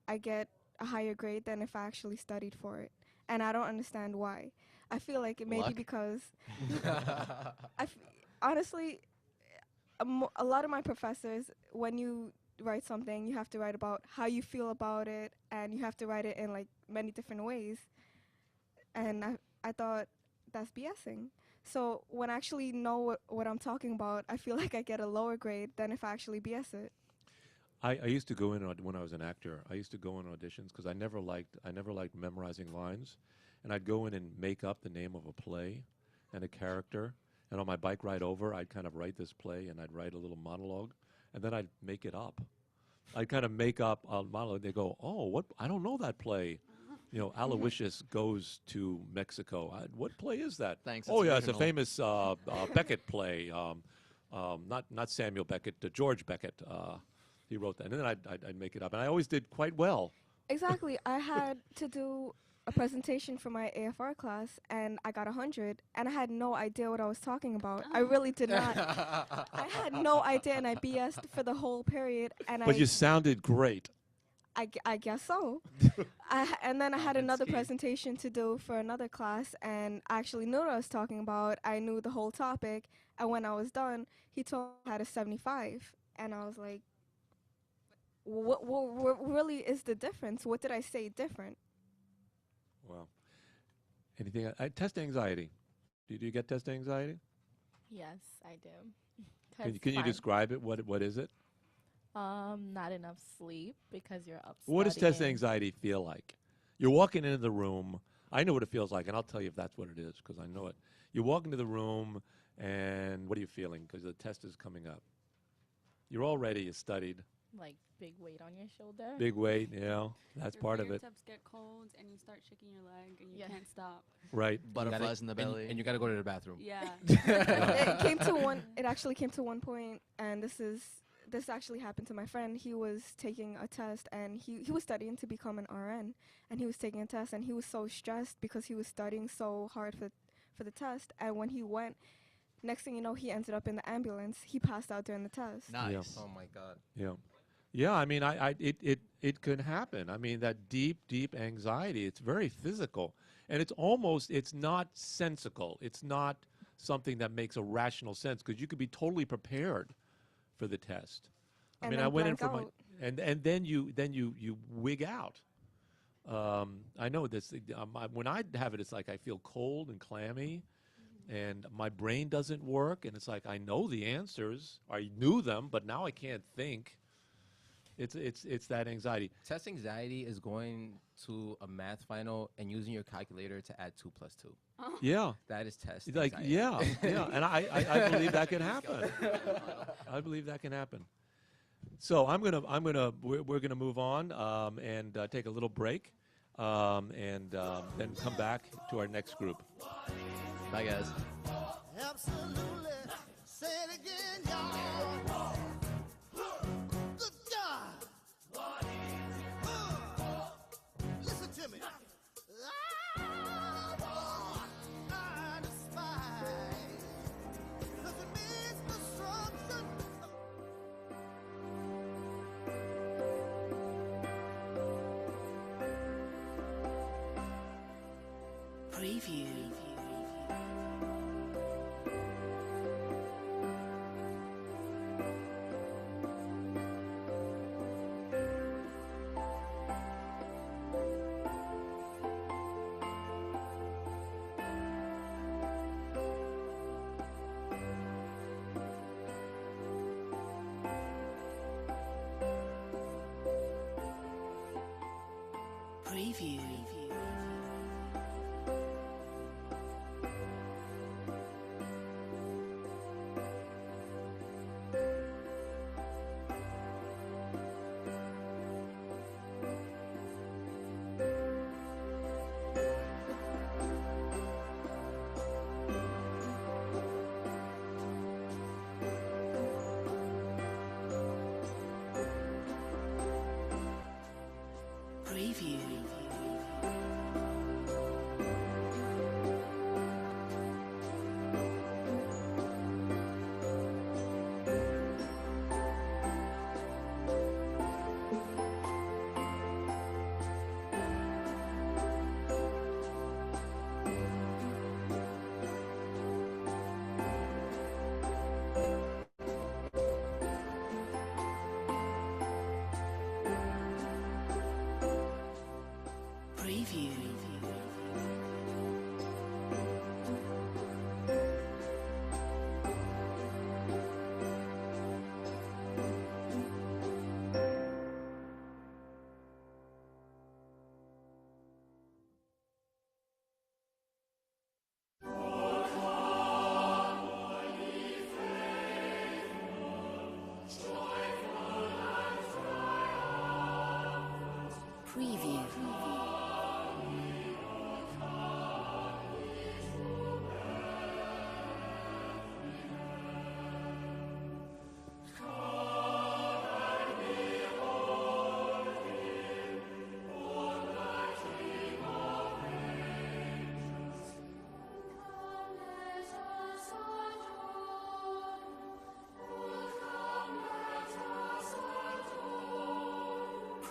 I get a higher grade than if I actually studied for it. And I don't understand why. I feel like it may be Luck? because, honestly, a lot of my professors, when you write something, you have to write about how you feel about it, and you have to write it in like many different ways. And I thought that's BSing. So when I actually know what I'm talking about, I feel like I get a lower grade than if I actually BS it. I used to go in when I was an actor. I used to go in auditions because I never liked memorizing lines, and I'd go in and make up the name of a play and a character. And on my bike ride over, I'd kind of write this play, and I'd write a little monologue, and then I'd make it up. I'd kind of make up a monologue. They go, "Oh, what? I don't know that play." You know, Aloysius goes to Mexico. What play is that? Thanks, Oh it's yeah, it's a original. famous Beckett play. Not Samuel Beckett, George Beckett. He wrote that, and then I'd make it up, and I always did quite well. Exactly. I had to do a presentation for my AFR class, and I got 100, and I had no idea what I was talking about. I really did not. I had no idea, and I BS'd for the whole period. And But you sounded great. I guess so. And then I had another presentation to do for another class, and I actually knew what I was talking about. I knew the whole topic, and when I was done, he told me I had a 75, and I was like, what really is the difference? What did I say different? Wow. Anything? Test anxiety. Do you get test anxiety? Yes, I do. Can you describe it? What is it? Not enough sleep because you're up. What does test studying. anxiety feel like? You're walking into the room. I know what it feels like, and I'll tell you if that's what it is, because I know it. You walk into the room, and what are you feeling? Because the test is coming up. You're all ready. You studied. Like big weight on your shoulder. Big weight, you know, that's Your part of it. fingertips get cold, and you start shaking your leg, and you Yeah. can't stop. Right. Butterflies in the belly. and you got to go to the bathroom. Yeah. It actually came to one point, and this actually happened to my friend. He was taking a test, and he was studying to become an RN, and he was taking a test, and he was so stressed because he was studying so hard for the test. And when he went, Next thing you know, he ended up in the ambulance. He passed out during the test. Nice. Oh my God. Yeah. Yeah, I mean, it could happen. I mean, that deep anxiety, it's very physical. And it's not sensical. It's not something that makes a rational sense, because you could be totally prepared for the test. I And mean, then I went in blank for out. and then you wig out. I know this. When I have it, it's like I feel cold and clammy, and my brain doesn't work, and it's like I know the answers. I knew them, but now I can't think. It's that anxiety. Test anxiety is going to a math final and using your calculator to add 2 + 2. Yeah. That is test Like, anxiety. yeah, and I believe that can happen. I believe that can happen. So we're gonna move on and take a little break, and then come back to our next group. Bye, guys. Absolutely. Say it again, y'all. Good God. Listen to me. I despise, 'cause it means destruction. Preview. Preview. Preview. Preview. Preview.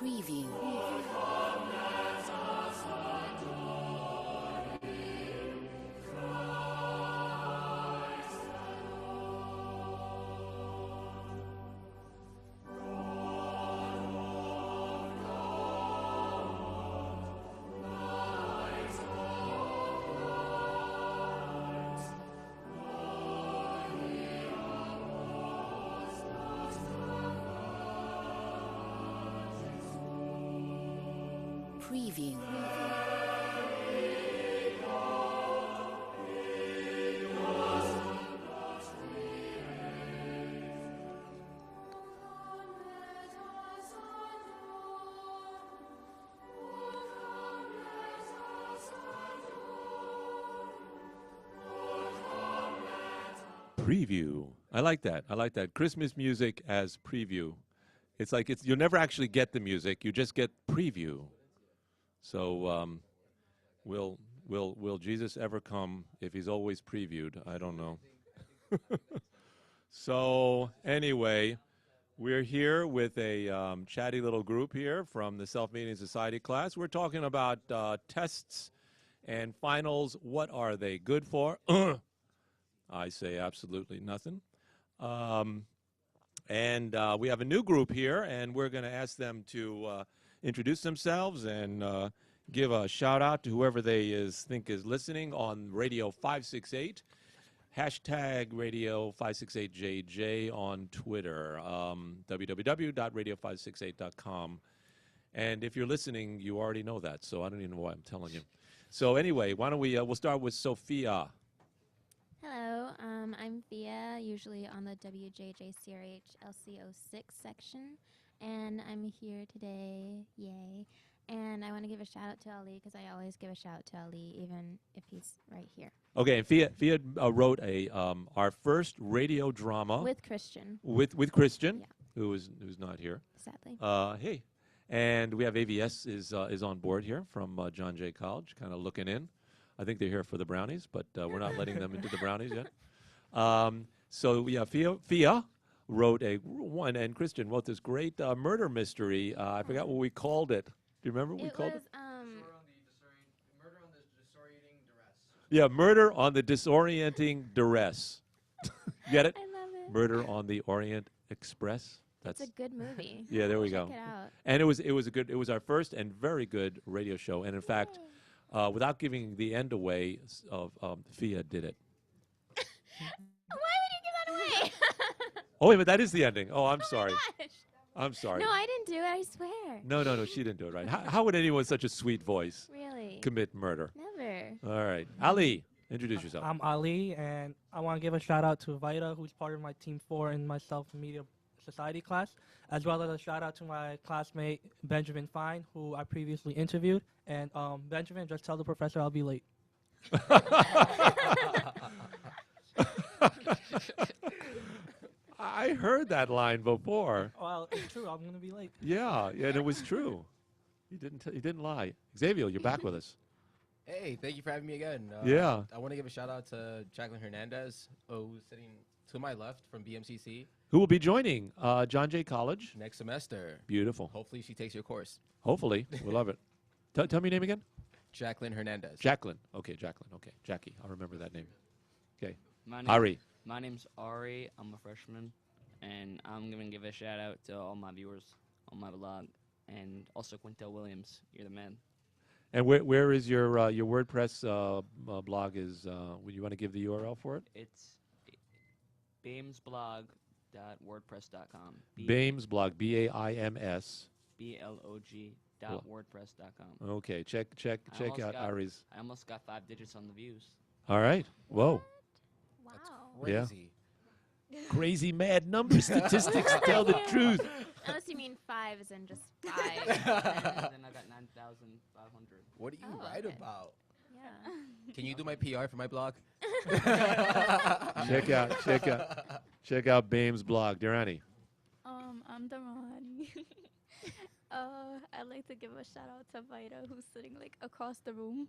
Preview. Preview. Preview. I like that. I like that. Christmas music as preview. It's like you'll never actually get the music. You just get preview. So, will Jesus ever come if he's always previewed? I don't know. So anyway, we're here with a chatty little group here from the Self-Meeting Society class. We're talking about tests and finals. What are they good for? I say absolutely nothing. And we have a new group here, and we're going to ask them to introduce themselves and give a shout out to whoever they think is listening on Radio 568. Hashtag Radio568JJ on Twitter, www.radio568.com. And if you're listening, you already know that, so I don't even know why I'm telling you. So anyway, why don't we'll start with Sophia. Hello, I'm Thea, usually on the WJJCRH LC06 section, and I'm here today, yay. And I want to give a shout out to Ali because I always give a shout out to Ali, even if he's right here. Okay, and Fia wrote our first radio drama With Christian. With Christian, Yeah. who's not here. Sadly. Hey, and we have AVS is on board here from John Jay College, kind of looking in. I think they're here for the brownies, but we're not letting them into the brownies yet. So yeah, Fia wrote and Christian wrote this great murder mystery. I forgot what we called it. Do you remember what we called it? Murder on the Disorienting Duress. Yeah, Murder on the Disorienting Duress. Get it? I love it. Murder on the Orient Express. It's a good movie. Yeah, there we go. Check it out. And it was our first and very good radio show. And in fact, without giving the end away, Fia did it. Why would you give that away? Oh wait, but that is the ending. Oh, I'm sorry. Gosh. I'm sorry. No, I didn't do it, I swear. No, she didn't do it right. How would anyone with such a sweet voice Really? commit murder? Never. All right, Ali, introduce yourself. I'm Ali, and I want to give a shout out to Vita, who's part of my Team 4 in my Self-Media Society class, as well as a shout out to my classmate Benjamin Fine, who I previously interviewed. And Benjamin, just tell the professor I'll be late. I heard that line before. Well, it's true. I'm gonna be late. Yeah, and it was true. He didn't lie. Xavier, you're back with us. Hey, thank you for having me again. Yeah. I want to give a shout out to Jacqueline Hernandez, who's sitting to my left from BMCC Who will be joining John Jay College next semester. Beautiful. Hopefully she takes your course. Hopefully, we'll love it. Tell me your name again. Jacqueline Hernandez. Jacqueline. Okay, Jacqueline. Okay, Jackie. I'll remember that name. Okay. My name's Ari. I'm a freshman, and I'm going to give a shout out to all my viewers on my blog, and also Quintel Williams. You're the man. And where is your WordPress blog? Would you want to give the URL for it? It's BAMESblog.wordpress.com. BAMESblog, BAIMS. BLOG.wordpress.com. Okay, check out Ari's. I almost got 5 digits on the views. All right. Whoa. Wow. Crazy. Yeah. Crazy mad number statistics tell the truth. Unless you mean 5 as in just 5. And then I got 9,500. What do you write okay. about? Yeah. Can you do my PR for my blog? check out Bame's blog. Durrani. I'm Damani. I'd like to give a shout out to Vita, who's sitting like across the room.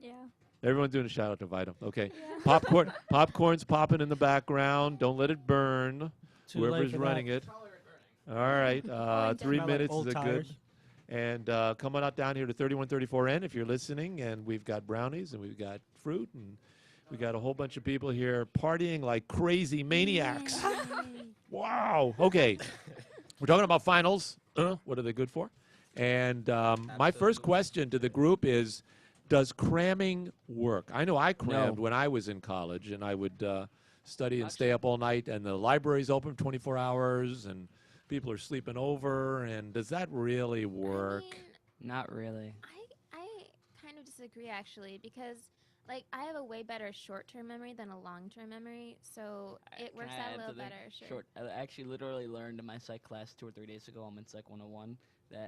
Yeah. Everyone's doing a shout out to Vita. Okay. Yeah. Popcorn's popping in the background. Don't let it burn. Too late Whoever's for running that. it. All right. Smell 3 like minutes old is a good. tires. And come on out down here to 3134N if you're listening. And we've got brownies and we've got fruit and we got a whole bunch of people here partying like crazy maniacs. Wow. Okay. We're talking about finals. What are they good for? And my first question to the group is, does cramming work? I know I crammed when I was in college, and I would study and stay up all night, and the library's open 24 hours, and people are sleeping over, and does that really work? I mean, Not really. I kind of disagree, actually, because like I have a way better short-term memory than a long-term memory, so it works out a little better. Sure. I actually literally learned in my psych class 2 or 3 days ago. I'm in Psych 101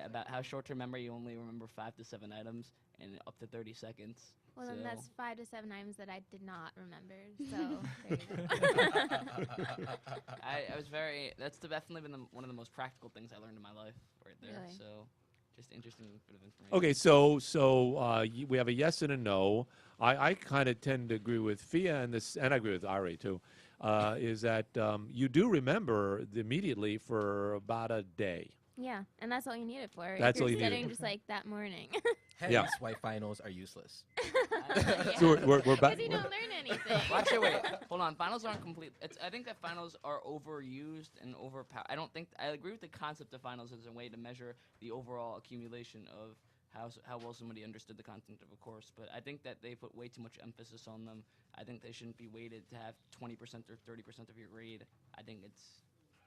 about how short-term memory you only remember 5 to 7 items and up to 30 seconds. Well, then So- that's 5 to 7 items that I did not remember. So there you go. I was that's definitely been one of the most practical things I learned in my life right there. Really? So just interesting bit of information. Okay, so we have a yes and a no. I kind of tend to agree with Fia and I agree with Ari too. is that you do remember immediately for about a day. Yeah, and that's all you need it for. That's if you're all you need it studying for. just like that morning. Hence Yeah. why finals are useless. So we're back. Because you don't learn anything. Well, actually, wait, hold on. Finals aren't complete. I think that finals are overused and overpowered. I agree with the concept of finals as a way to measure the overall accumulation of how well somebody understood the content of a course. But I think that they put way too much emphasis on them. I think they shouldn't be weighted to have 20% or 30% of your grade. I think it's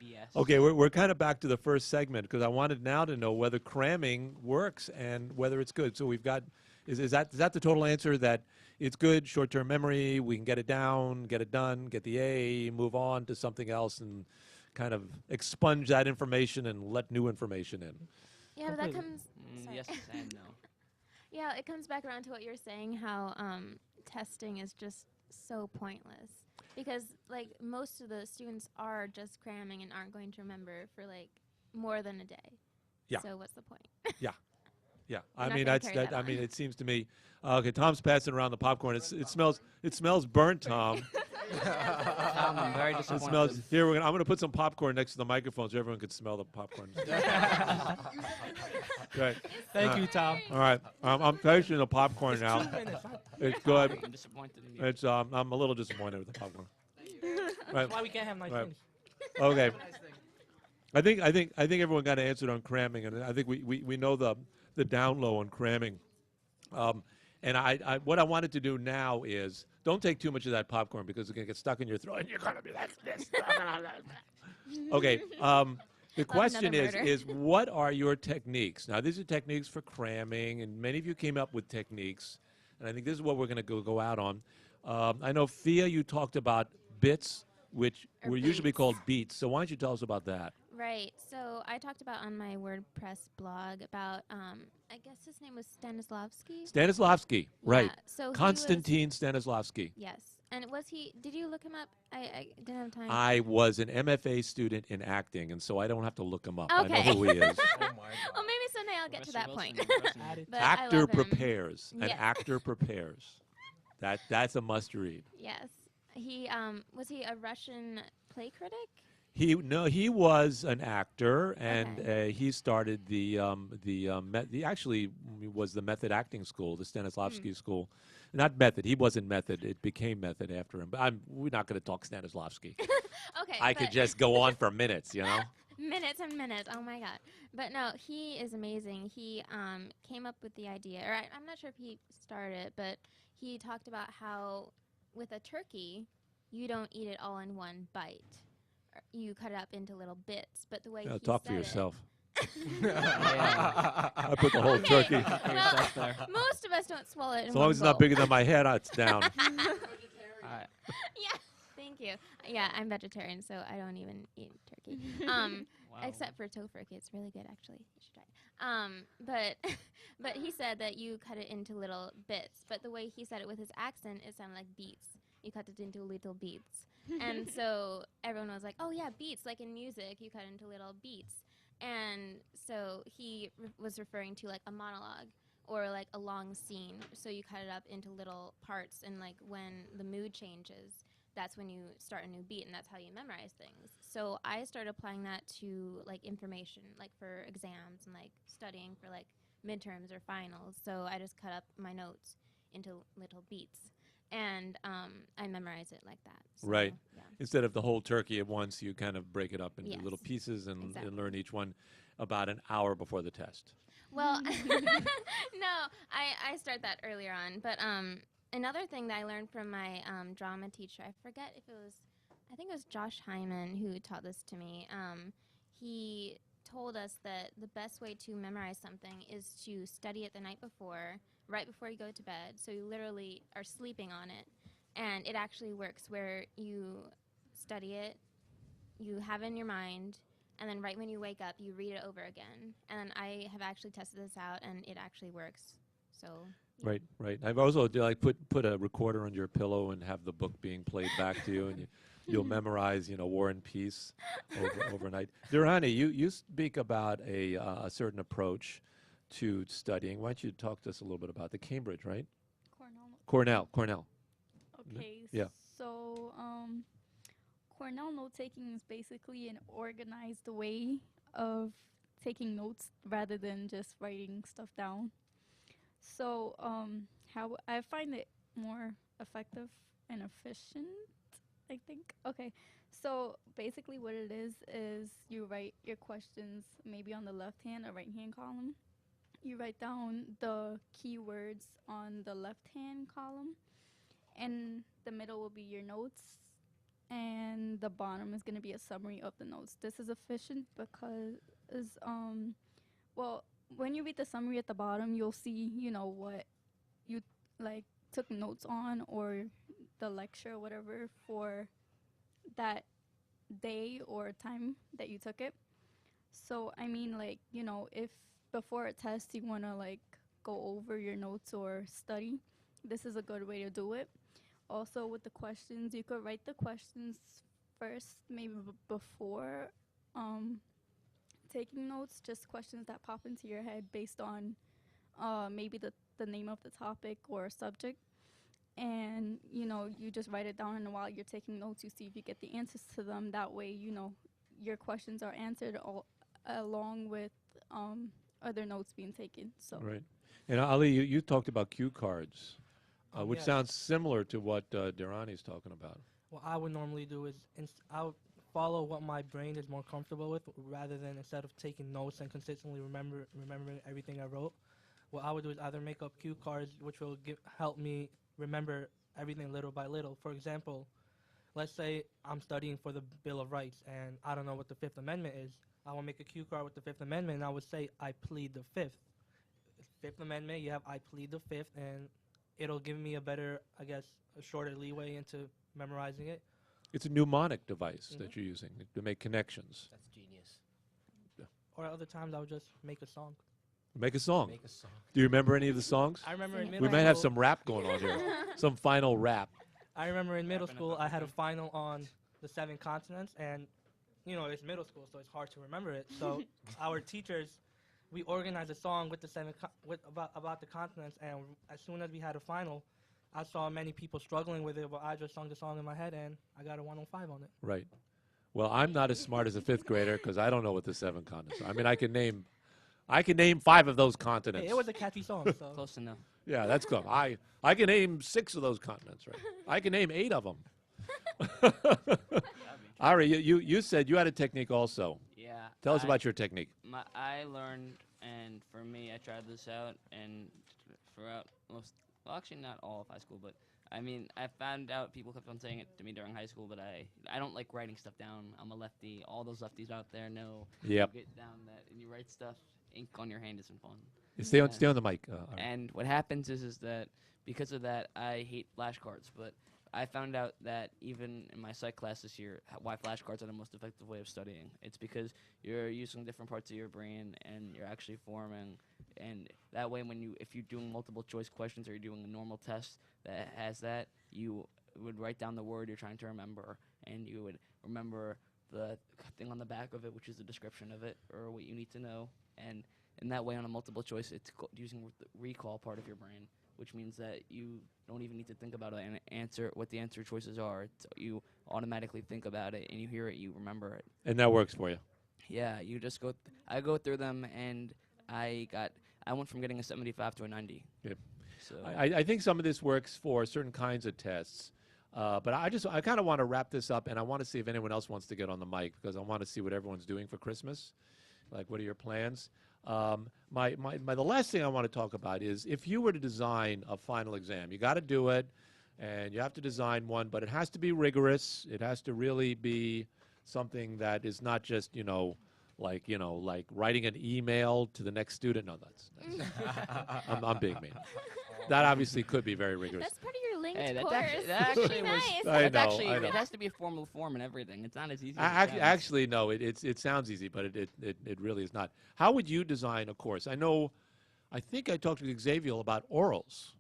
BS. Okay, we're kind of back to the first segment because I wanted now to know whether cramming works and whether it's good. So we've got, is that the total answer, that it's good, short-term memory, we can get it down, get it done, get the A, move on to something else and kind of expunge that information and let new information in? Yeah, but that comes. Sorry. Yes and no. Yeah, it comes back around to what you're saying, how testing is just so pointless. Because, like, most of the students are just cramming and aren't going to remember for, like, more than a day. Yeah. So what's the point? Yeah. Yeah. You're I not mean, gonna that's carry that. that I mean, on. it seems to me. Okay, Tom's passing around the popcorn. It smells burnt, Tom. Tom, I'm very It disappointed. smells. Here, I'm going to put some popcorn next to the microphone so everyone can smell the popcorn. Right. Thank you, Tom. All right. I'm tasting the popcorn now. 2 minutes. It's good. I'm disappointed in you. It's I'm a little disappointed with the popcorn. Right. That's why we can't have nice Right. things. Okay. I think everyone got answered on cramming, and I think we know the down low on cramming. And I what I wanted to do now is don't take too much of that popcorn because it's gonna get stuck in your throat and you're gonna be like this. Okay. The question is what are your techniques? Now these are techniques for cramming, and many of you came up with techniques, and I think this is what we're gonna go out on. I know Fia, you talked about bits, which Or were usually beats. called beats. So why don't you tell us about that? Right. So I talked about on my WordPress blog about, I guess his name was Stanislavski. Stanislavski, right. Yeah, so he was- Konstantin Stanislavski. Yes. And did you look him up? I didn't have time. I was an MFA student in acting, and so I don't have to look him up. I know Okay. who he is. Oh my Well, God. maybe someday I'll get to that Wilson, point. Professor Added. But I Actor love him. prepares. An Yes. actor prepares. That's a must read. Yes. He was he a Russian play critic? He was an actor, and he started the actually was the method acting school, the Stanislavski school. Not method. He wasn't method. It became method after him. But we're not going to talk Stanislavski. Okay. I could but- just go on for minutes, you know. Minutes and minutes. Oh my God. But no, he is amazing. He came up with the idea, or I'm not sure if he started it, but he talked about how with a turkey, you don't eat it all in one bite. You cut it up into little bits. But the way he Talk for said yourself. Yeah. I put the whole Okay. turkey. Well, most of us don't swallow it in As one long as it's not go. bigger than my head, it's down. Alright. Yeah. Thank you. Yeah, I'm vegetarian, so I don't even eat turkey. Wow. Except for tofurkey, it's really good actually. You should try it. But he said that you cut it into little bits. But the way he said it with his accent, it sounded like beats. You cut it into little beats. And so everyone was like, "Oh yeah, beats, like in music, you cut it into little beats." And so he was referring to like a monologue or like a long scene. So you cut it up into little parts, and like when the mood changes, that's when you start a new beat, and that's how you memorize things. So I started applying that to like information, like for exams and like studying for like midterms or finals. So I just cut up my notes into little beats, and I memorize it like that. So, Right. Yeah. Instead of the whole turkey at once, you kind of break it up into Yes. little pieces and Exactly. learn each one about an hour before the test. Well, no, I start that earlier on. But another thing that I learned from my drama teacher, I forget if it was, I think it was Josh Hyman who taught this to me. He told us that the best way to memorize something is to study it the night before, right before you go to bed. So you literally are sleeping on it. And it actually works where you study it, you have it in your mind, and then right when you wake up, you read it over again. And I have actually tested this out, and it actually works. So yeah. Right, right. I've also put a recorder under your pillow and have the book being played back to you, and you'll memorize, War and Peace overnight. Durrani, you speak about a certain approach to studying. Why don't you talk to us a little bit about the Cambridge, right? Cornell. Cornell. Okay. Yeah. So Cornell note taking is basically an organized way of taking notes rather than just writing stuff down. So, how I find it more effective and efficient, I think. Okay, so basically, what it is you write your questions maybe on the left hand or right hand column. You write down the keywords on the left hand column, and the middle will be your notes, and the bottom is going to be a summary of the notes. This is efficient because, well, when you read the summary at the bottom, you'll see, what you like took notes on, or the lecture or whatever for that day or time that you took it. So, I mean, like, if before a test you want to like go over your notes or study, this is a good way to do it. Also, with the questions, you could write the questions first, maybe before taking notes, just questions that pop into your head based on maybe the name of the topic or subject. And, you just write it down, and while you're taking notes, you see if you get the answers to them. That way, your questions are answered along with other notes being taken. So Right. And Ali, you talked about cue cards, which Yes. sounds similar to what Derani's talking about. What I would normally do is I would follow what my brain is more comfortable with, rather than instead of taking notes and consistently remembering everything I wrote. What I would do is either make up cue cards, which will help me remember everything little by little. For example, let's say I'm studying for the Bill of Rights, and I don't know what the Fifth Amendment is. I will make a cue card with the Fifth Amendment, and I would say, I plead the Fifth. Fifth Amendment, you have I plead the Fifth, and it'll give me a better, I guess, a shorter leeway into memorizing it. It's a mnemonic device that you're using to make connections. That's genius. Or at other times, I would just make a song. Make a song. Make a song. Do you remember any of the songs? I remember in middle We might have school- some rap going on here. Some final rap. I remember in middle school, I had a final on the 7 continents, and it's middle school, so it's hard to remember it. So our teachers, we organized a song with the about the continents, and as soon as we had a final, I saw many people struggling with it, but I just sung the song in my head, and I got a 105 on it. Right. Well, I'm not as smart as a 5th grader because I don't know what the 7 continents are. I mean, I can name 5 of those continents. Hey, it was a catchy song. So. Close enough. Yeah, that's good. I can name 6 of those continents, right? I can name 8 of them. Ari, you said you had a technique also. Yeah. Tell us about your technique. I learned, and for me, I tried this out, and throughout actually not all of high school, but I mean, I found out people kept on saying it to me during high school, but I don't like writing stuff down. I'm a lefty. All those lefties out there know. Yep. You get down that, and you write stuff. Ink on your hand isn't fun. Stay on the mic. Ari. And what happens is that because of that, I hate flashcards. But I found out that even in my psych class this year, why flashcards are the most effective way of studying. It's because you're using different parts of your brain, and you're actually forming. And that way, if you're doing multiple choice questions or you're doing a normal test that has that, you would write down the word you're trying to remember, and you would remember the thing on the back of it, which is the description of it or what you need to know. And in that way, on a multiple choice, it's using the recall part of your brain, which means that you don't even need to think about an answer, what the answer choices are. You automatically think about it, and you hear it, you remember it. And that works for you. Yeah, you just go. I go through them, and I went from getting a 75 to a 90. Yeah. So I think some of this works for certain kinds of tests. But I kind of want to wrap this up, and I want to see if anyone else wants to get on the mic, because I want to see what everyone's doing for Christmas. Like, what are your plans? The last thing I want to talk about is if you were to design a final exam, you got to do it, and you have to design one, but it has to be rigorous. It has to really be something that is not just, like writing an email to the next student. No, that's I'm being mean. That obviously could be very rigorous. That's part of your linked hey, course. that actually was. Nice. I know. It has to be a formal form and everything. It's not as easy. Actually, no. It sounds easy, but it really is not. How would you design a course? I think I talked to Xavier about orals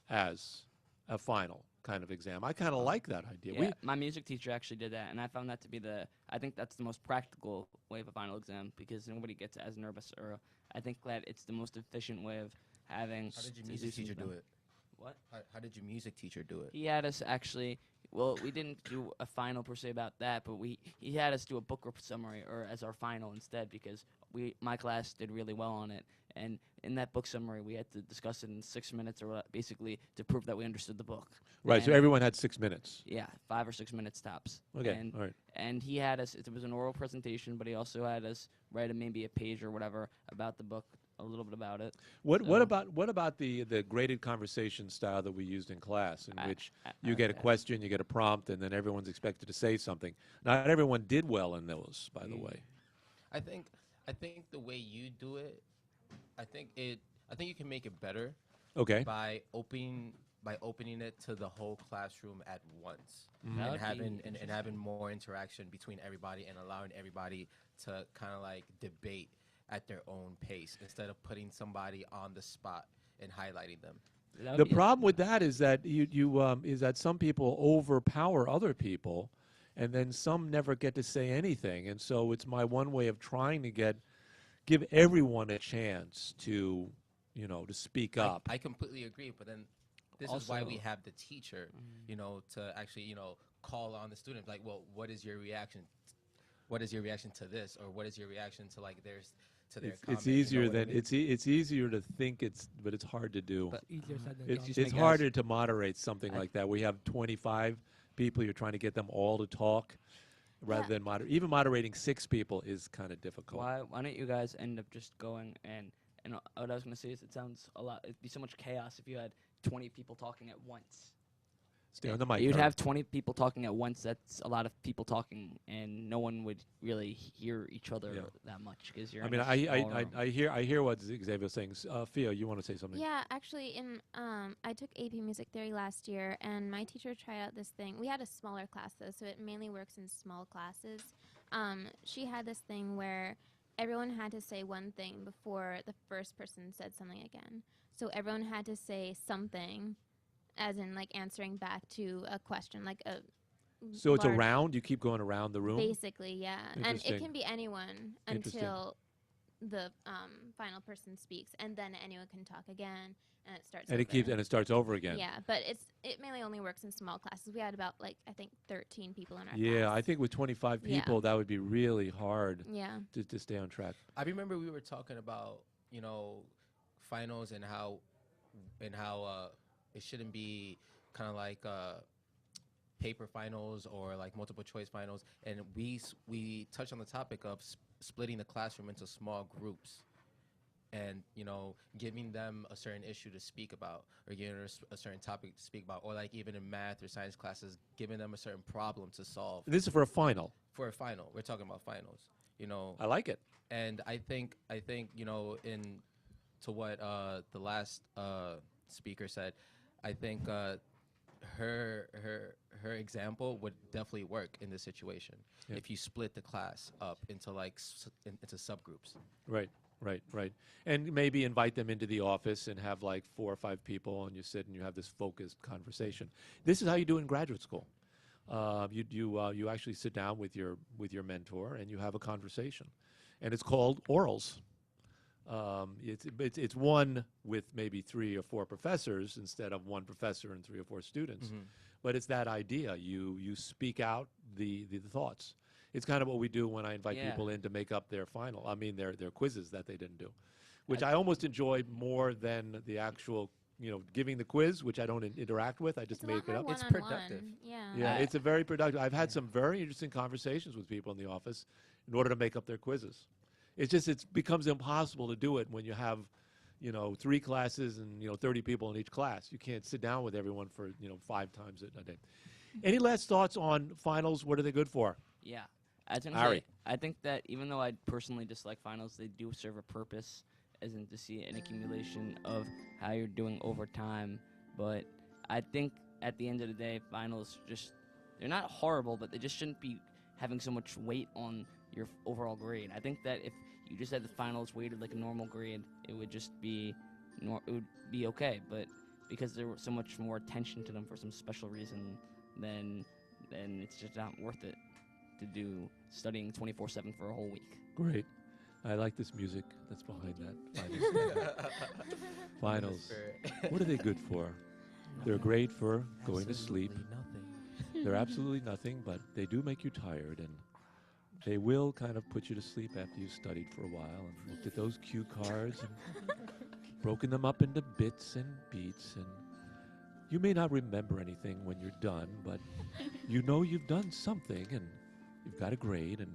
as a final kind of exam. I kind of like that idea. Yeah, my music teacher actually did that, and I found that to be I think that's the most practical way of a final exam, because nobody gets as nervous, or I think that it's the most efficient way of having. How did your music teacher do it? What? How did your music teacher do it? He had us actually well, we didn't do a final per se about that, but he had us do a book summary or as our final instead because my class did really well on it, and in that book summary we had to discuss it in 6 minutes or basically to prove that we understood the book. Right. So And everyone had 6 minutes. yeah, 5 or 6 minutes tops. Okay. And, All right. and he had us. It was an oral presentation, but he also had us write maybe a page or whatever about the book, a little bit about it. What So- about the graded conversation style that we used in class, in which you get a okay. question, you get a prompt, and then everyone's expected to say something? Not everyone did well in those, by the way. I think the way you do it, I think you can make it better Okay. by opening it to the whole classroom at once Mhm. That and would having be and having more interaction between everybody and allowing everybody to kind of like debate at their own pace instead of putting somebody on the spot and highlighting them. That would The be a- problem with that is that is that some people overpower other people, and then some never get to say anything. And so it's my one way of trying to give everyone a chance to speak up. I completely agree, but then this is why we Also- have the teacher, to actually, call on the student. Like, well, what is your reaction? What is your reaction to this, or what is your reaction to like their comment? It's you know easier what I than mean? it's easier to think but it's hard to do. But- Easier said than It's, done. it's me, harder guys. to moderate something like that. We have 25 people. You're trying to get them all to talk, rather than even moderating 6 people is kind of difficult. Why don't you guys end up just going and what I was gonna say is it'd be so much chaos if you had 20 people talking at once. Stay on the mic. You'd Karen. have 20 people talking at once. That's a lot of people talking, and no one would really hear each other Yeah. that much because you're. I in mean, a small room. I hear what Xavier's saying. Fia, you want to say something? Yeah, actually, I took AP Music Theory last year, and my teacher tried out this thing. We had a smaller class, though, so it mainly works in small classes. She had this thing where everyone had to say one thing before the first person said something again. So everyone had to say something, as in, like, answering back to a question, like a So it's a large- round. You keep going around the room. Basically, yeah. And it Interesting. can be anyone Interesting. until the final person speaks, and then anyone can talk again, and it starts And over. it starts over again. Yeah, but it mainly only works in small classes. We had about, like, I think 13 people in our Yeah, class. I think with 25 Yeah. people, that would be really hard Yeah. to stay on track. I remember we were talking about finals and how it shouldn't be kind of like paper finals or like multiple choice finals, and we touched on the topic of splitting the classroom into small groups, and giving them a certain issue to speak about, or giving them a certain topic to speak about, or like even in math or science classes, giving them a certain problem to solve This is for a final. for a final. We're talking about finals, I like it. and I think in to what the last speaker said, I think her example would definitely work in this situation Yeah. if you split the class up into like into subgroups. Right. And maybe invite them into the office and have like 4 or 5 people, and you sit and you have this focused conversation. This is how you do it in graduate school. You actually sit down with your mentor and you have a conversation, and it's called orals. It's one with maybe 3 or 4 professors instead of one professor and 3 or 4 students. Mhm. But it's that idea. You speak out the thoughts. It's kind of what we do when I invite Yeah. people in to make up their their quizzes that they didn't do, which I almost enjoy more than the actual, giving the quiz, which I don't interact with. I just It's a lot make it more up. It's one-on-one. productive. Yeah. Yeah, I- it's a very productive. I've had some very interesting conversations with people in the office in order to make up their quizzes. It's just it becomes impossible to do it when you have, 3 classes and 30 people in each class. You can't sit down with everyone for 5 times a day. Any last thoughts on finals? What are they good for? Yeah. I was gonna Ari. say, I think that even though I personally dislike finals, they do serve a purpose, as in to see an accumulation of how you're doing over time. But I think at the end of the day, finals they're not horrible, but they just shouldn't be having so much weight on your overall grade. I think that if you just had the finals weighted like a normal grade, it would just be it would be okay. But because there was so much more attention to them for some special reason, then it's just not worth it to do studying 24/7 for a whole week. Great. I like this music that's behind that. Finals. What are they good for? They're great for going to sleep. Absolutely nothing. They're absolutely nothing, but they do make you tired, and they will kind of put you to sleep after you've studied for a while and looked at those cue cards and broken them up into bits and beats. And you may not remember anything when you're done, but you know you've done something, and you've got a grade, and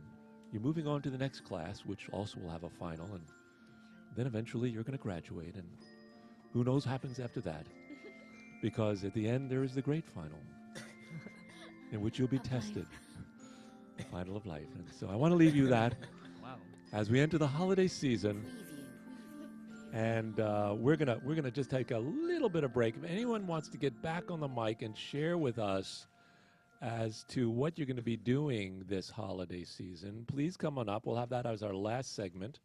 you're moving on to the next class, which also will have a final, and then eventually you're going to graduate, and who knows what happens after that. Because at the end, there is the great final, in which you'll be tested. The final of life. And so I want to leave you that as we enter the holiday season. And we're gonna just take a little bit of break. If anyone wants to get back on the mic and share with us as to what you're going to be doing this holiday season, please come on up. We'll have that as our last segment,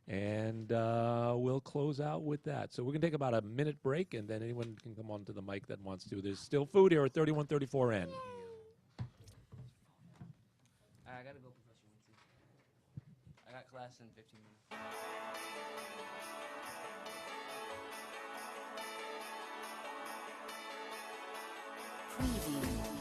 and we'll close out with that. So we're going to take about a minute break, and then anyone can come on to the mic that wants to. There's still food here at 3134N. I gotta go, Professor Wincy. I got class in 15 minutes. Preview.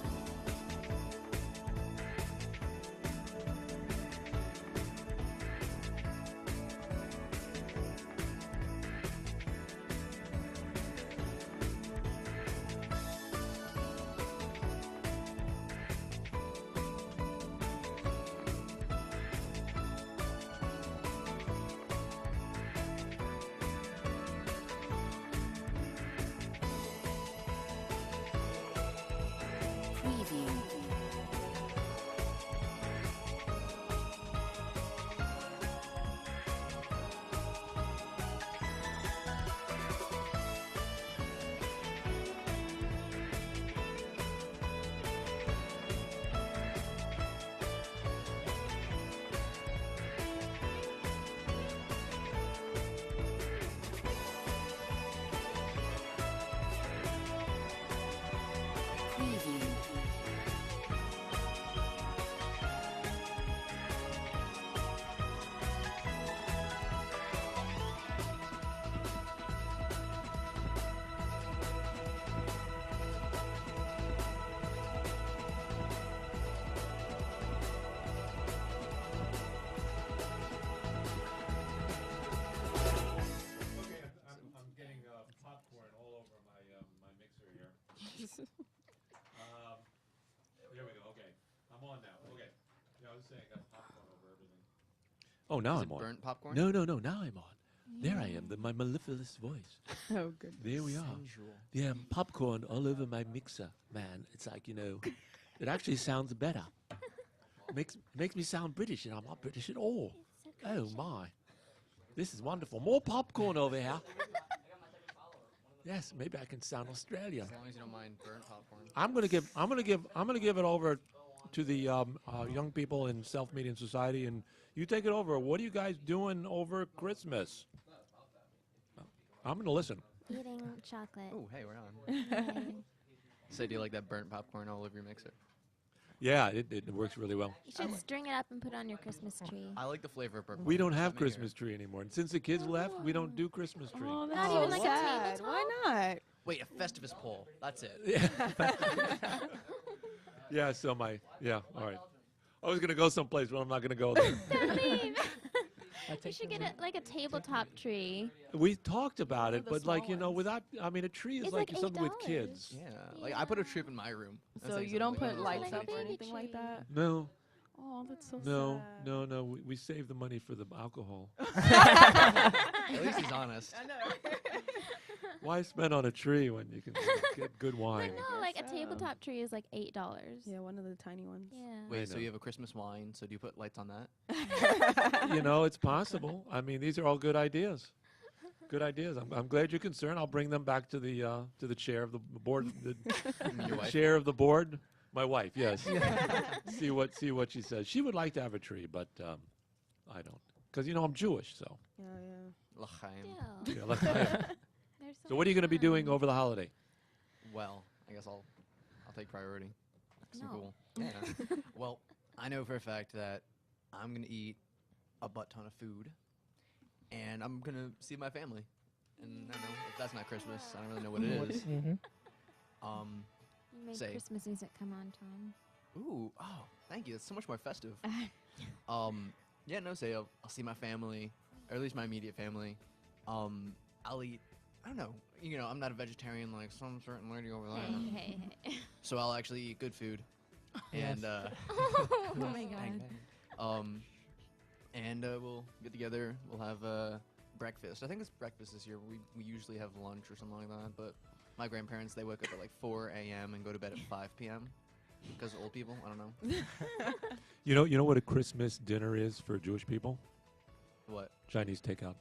Here we go. Okay, I'm on now. Okay, yeah, I was saying I got popcorn over everything. Oh, now I'm on. Burnt popcorn? No. Now I'm on. There I am. My mellifluous voice. Oh, good. There we are. Sensual. Yeah, popcorn all over my mixer. Man, it's like, it actually sounds better. Makes me sound British, and I'm not British at all. Oh my, this is wonderful. More popcorn over here. Yes, maybe I can sound Australian. As long as you don't mind burnt popcorn. I'm gonna give it over to the young people in Self Medium Society, and you take it over. What are you guys doing over Christmas? I'm gonna listen. Eating chocolate. Oh, hey, we're on. So do you like that burnt popcorn all over your mixer? Yeah, it works really well. You should string it up and put it on your Christmas tree. I like the flavor of burnt popcorn. We don't have Christmas tree anymore, and since the kids left, we don't do Christmas tree. Oh, Not that's even so like a sad. tabletop? Why not? Wait, a Festivus pole. That's it. Yeah, so all right. I was gonna go someplace, but I'm not gonna go there. Don't leave. You should get a tabletop tree. We talked about it, the but like, small ones. a tree is It's like like something with $8. kids. Yeah, like I put a tree up in my room. That's So like you don't something put like lights Like up a or baby anything like tree. that? No, Oh, that's so no, sad. no. We save the money for the alcohol. At least he's honest. I know. Why spend on a tree when you can get good wine? But no, like a guess so. tabletop tree is like $8. Yeah, one of the tiny ones. Yeah. I Wait, so know. you have a Christmas wine, so do you put lights on that? It's possible. I mean, these are all good ideas. Good ideas. I'm glad you're concerned. I'll bring them back to the chair of the board. Your wife? Chair of the board. My wife, yes. see what she says. She would like to have a tree, but I don't, because I'm Jewish. So. Yeah. L'chaim. Still. Yeah, like I am. They're So what are you going to be doing fun. over the holiday? Well, I guess I'll take priority. So No. cool. Yeah. Well, I know for a fact that I'm gonna eat a butt ton of food, and I'm gonna see my family. And I don't know if that's not Christmas. I don't really know what it is. Mm-hmm. You made Say. Christmas music come on, Tom. Ooh, oh, thank you. That's so much more festive. Yeah, no, say I'll see my family, or at least my immediate family. I'll eat. I don't know. You know, I'm not a vegetarian like some certain lady over there. Hey. So I'll actually eat good food. And Oh my bang, God. bang. And we'll get together. We'll have breakfast. I think it's breakfast this year. We usually have lunch or something like that. But my grandparents, they wake up at like 4 a.m. and go to bed at 5 p.m. Because old people, I don't know. You know what a Christmas dinner is for Jewish people? What? Chinese takeout.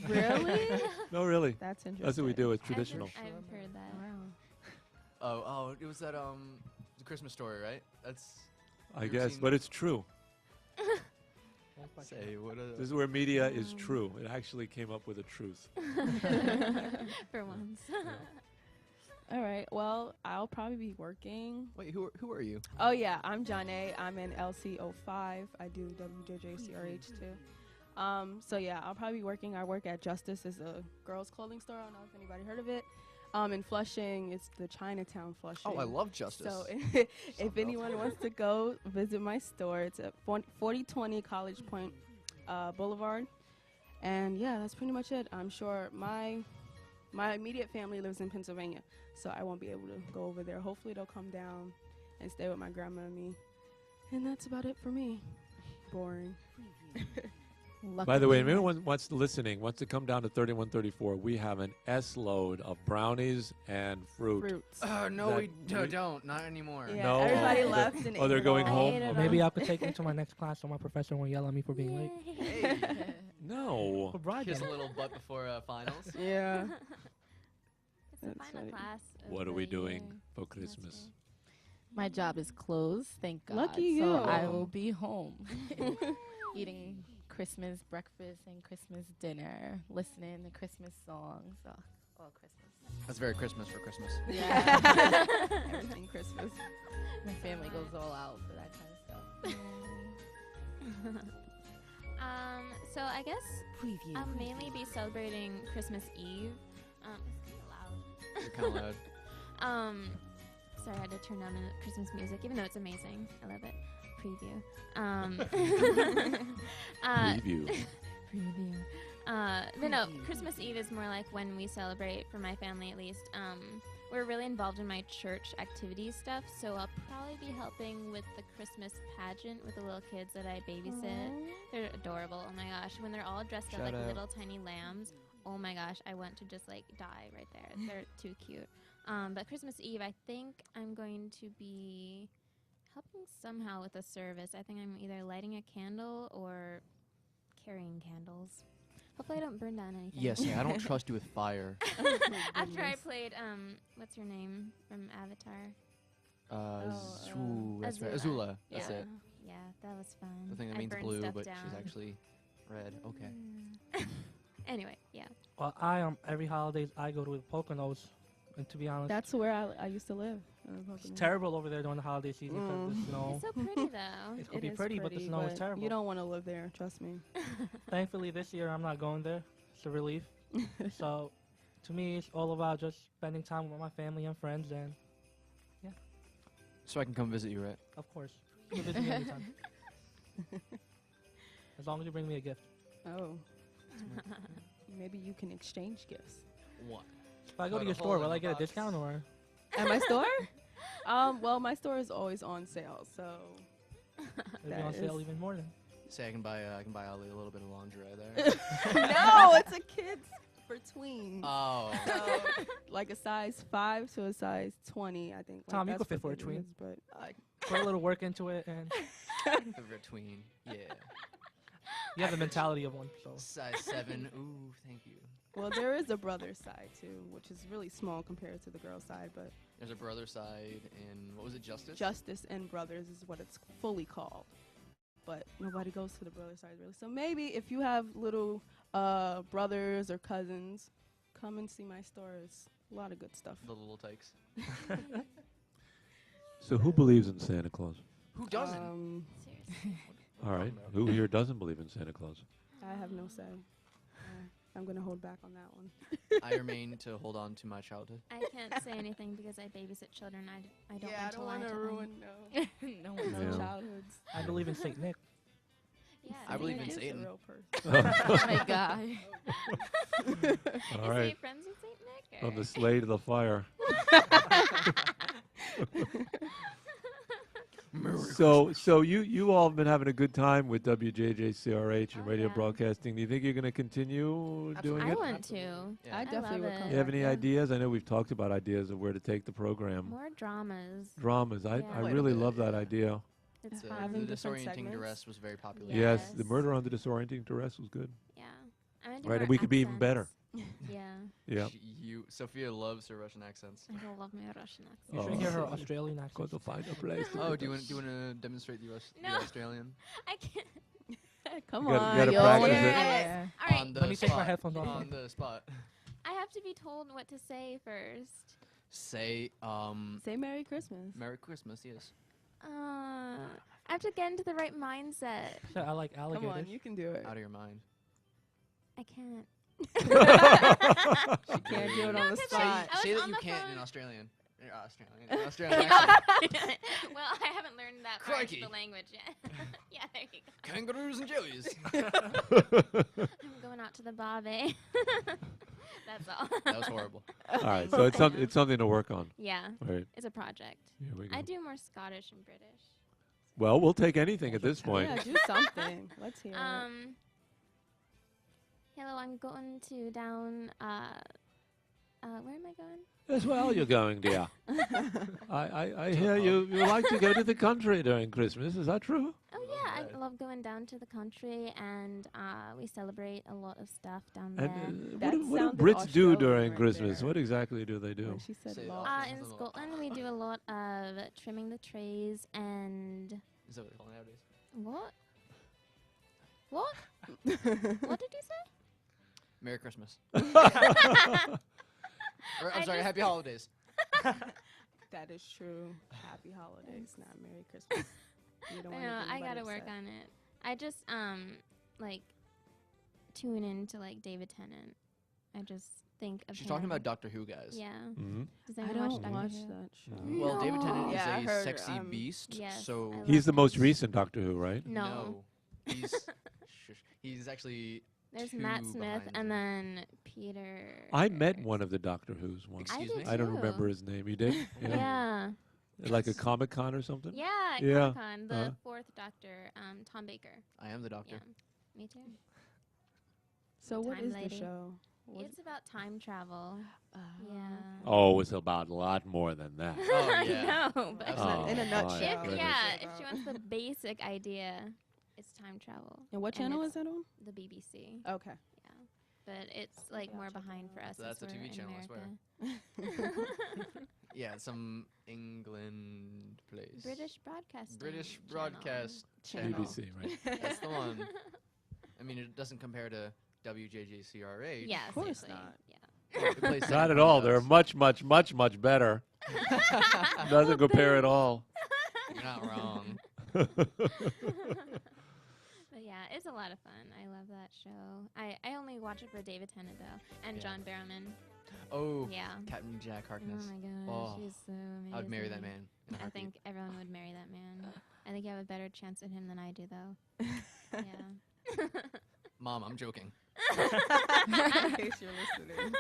Really? No, really. That's interesting. That's what we do. It's traditional. I've heard that. Wow. Oh, it was that the Christmas Story, right? That's. I you ever guess, seen- but it's true. Say what? This is where media is true. It actually came up with a truth. For once. All right. Well, I'll probably be working. Wait, who are you? Oh yeah, I'm Janae. I'm in LC05. I do WJJCRH too. So yeah, I'll probably be working. I work at Justice. It's a girls' clothing store. I don't know if anybody heard of it. In Flushing, it's the Chinatown Flushing. Oh, I love Justice. So if anyone wants to go visit my store, it's at 4020 College Point Boulevard. And yeah, that's pretty much it. I'm sure my immediate family lives in Pennsylvania, so I won't be able to go over there. Hopefully they'll come down and stay with my grandma and me. And that's about it for me. Boring. By the way, if anyone wants to come down to 3134, we have an S-load of brownies and fruit. Fruits. No, That we don't. Not anymore. Yeah, No, everybody they're- left and oh, they're ate it going all. home? I ate it Okay. Maybe I could take them to my next class so my professor won't yell at me for being late. Hey, No. For bride kiss a dinner. little butt before finals. Yeah. It's the That's final funny. class. of What are the we doing year. for That's Christmas? great. My job is closed, thank God. Lucky so you. I will be home eating Christmas breakfast and Christmas dinner, listening to Christmas songs. Oh, Christmas. That's very Christmas for Christmas. Yeah. Everything Christmas. My family goes all out for that kind of stuff. So I guess I'll mainly be celebrating Christmas Eve. It's kind You're kind of loud. of loud. Sorry, I had to turn down the Christmas music, even though it's amazing. I love it. Preview. Preview. Preview. But no, Christmas Eve is more like when we celebrate, for my family at least. We're really involved in my church activity stuff, so I'll probably be helping with the Christmas pageant with the little kids that I babysit. They're adorable. Oh my gosh, when they're all dressed up Shout like out. little tiny lambs. Oh my gosh, I want to just like die right there. They're too cute. But Christmas Eve, I think I'm going to be helping somehow with a service. I think I'm either lighting a candle or carrying candles. Hopefully I don't burn down anything. Yes, I don't trust you with fire. After I played, what's her name from Avatar? That's right. Azula. Azula. That's Yeah. it. Yeah, that was fun. The thing that I means burned blue, stuff but down. she's actually red. Okay. Anyway, yeah. Well, every holidays I go to with Poconos, and to be honest, That's where I used to live. it's terrible over there during the holiday season because the snow. It's so pretty though. It could It be is pretty, but the snow is terrible. You don't want to live there, trust me. Thankfully, this year I'm not going there. It's a relief. So, to me, it's all about just spending time with my family and friends, and So I can come visit you, right? of course, you can visit me anytime. As long as you bring me a gift. Oh. Maybe you can exchange gifts. What? If I go Put to a your hole store, in will the I get a box. discount or? At my store? Well, my store is always on sale, so Maybe That on sale is- even more then. Say I can buy Ali a little bit of lingerie there. no, it's a kids for tweens. Oh. So, like a size 5 to a size 20, I think. Tom, you that's could fit what for a it tween. is, but Put a little work into it, and Favorite tween. Yeah. you have the mentality of one. So Size 7. Ooh, thank you. well, there is a brother side too, which is really small compared to the girl side, but There's a brother side in, what was it, Justice? Justice and Brothers is what it's fully called. But nobody goes to the brother side really. So maybe if you have little brothers or cousins, come and see my store. It's a lot of good stuff. The little tykes. So who believes in Santa Claus? Who doesn't? Seriously. All right. Who here doesn't believe in Santa Claus? I have no say. I'm gonna hold back on that one. I remain to hold on to my childhood. I can't say anything because I babysit children. I don't Yeah, I want to don't lie want to to them. ruin No no Yeah. childhoods. I believe in Saint Nick. Yeah, I believe in He's a Satan. real person. Oh my God. All Is right. he friends with Saint Nick? From or- the sleigh to the fire. So you all have been having a good time with WJJCRH and Oh, radio yeah. broadcasting. Do you think you're going to continue doing I it? want to. Yeah. I definitely love would it. come You have back, any yeah. ideas? I know we've talked about ideas of where to take the program. More dramas. Dramas. I Yeah. Quite a really bit, love that yeah. idea. It's The, fun. Having the different disorienting segments. duress was very popular. Yeah. Yes, the Yes. murder under disorienting duress was good. Yeah. I'm gonna do Right, and more we could be even better. accents. Yeah. Yeah. Sophia loves her Russian accents. I don't love my Russian accent. You should Oh. hear her Australian Got accent. to find a place. to Oh, put do you us. want to demonstrate the No. Australian I can't. Come You gotta- on, you gotta yo. practice it. Yeah. All right. on the Let me take my spot? headphones off. On the spot. I have to be told what to say first. Say Say Merry Christmas. Merry Christmas. Yes. I have to get into the right mindset. So I like Come alligators. on, you can do it. Out of your mind. I can't. Can't do it No, on the 'cause Say, I spot. was say that on you the can't phone. in Australian. Australian. In Australian accent. Well, I haven't learned that part of Crikey. the language yet. Yeah, there you go. Kangaroos and jellies. I'm going out to the barbie. That's all. That was horrible. All right, so it's something to work on. Yeah, Right. it's a project. Here we go. I do more Scottish and British. Well, we'll take anything at this point. Yeah, do something. Let's hear it. Hello, I'm going to down. Where am I going? As well, you're going, dear. I hear you like to go to the country during Christmas. Is that true? Oh yeah, I love going down to the country, and we celebrate a lot of stuff down And there. what do sounded Brits do Australian during right Christmas? there. What exactly do they do? When she said Say lot. that. In Scotland, we do a lot of trimming the trees and Is that what they call it nowadays? what? What? What did you say? Merry Christmas. I I'm sorry. just- Happy holidays. That is true. Happy holidays, not Merry Christmas. You don't want No, I anybody gotta work upset. on it. I just like tune into like David Tennant. I just think of She's him. talking about Doctor Who, guys. Yeah. Mhm. Does I anyone don't watch watch Doctor Who? that show. Mhm. Well, David Tennant Yeah, I is a heard, sexy beast. Yes, So I love He's the most him. recent Doctor Who, right? No. he's shush. He's actually There's two Matt Smith behind and him. then Peter. I met one of the Doctor Who's once. Excuse I me? did I don't too. remember his name. You did? Yeah. Like a Comic Con or something? Yeah, at Yeah. Comic-Con, the Uh-huh. fourth Doctor, Tom Baker. I am the Doctor. Yeah, me too. So what Time is lady. the show? It's about time travel. Yeah. Oh, it's about a lot more than that. Oh yeah. No, but Oh, in a my nutshell. if, goodness. yeah, if she wants the basic idea, it's time travel. And what And channel it's is that on? The BBC. Okay. Yeah, but it's like Yeah, more I'll check behind it for us. So that's as a TV we're in channel, I America. Yeah, some England place. British broadcasting. British channel. broadcast channel. BBC, right? That's the one. I mean, it doesn't compare to WJJCRH. Yeah, Of course seriously. not. Yeah. It plays Not at second all. to They're us. much, much, much, much better. Doesn't compare at all. You're not wrong. But yeah, it's a lot of fun. I love that show. I only watch it for David Tennant though, and Yeah. John Barrowman. Oh, Yeah. Captain Jack Harkness. Oh my gosh, Oh, he's so amazing. I would marry that man. in a I heartbeat. think everyone would marry that man. I think you have a better chance at him than I do, though. Yeah. Mom, I'm joking. In case you're listening.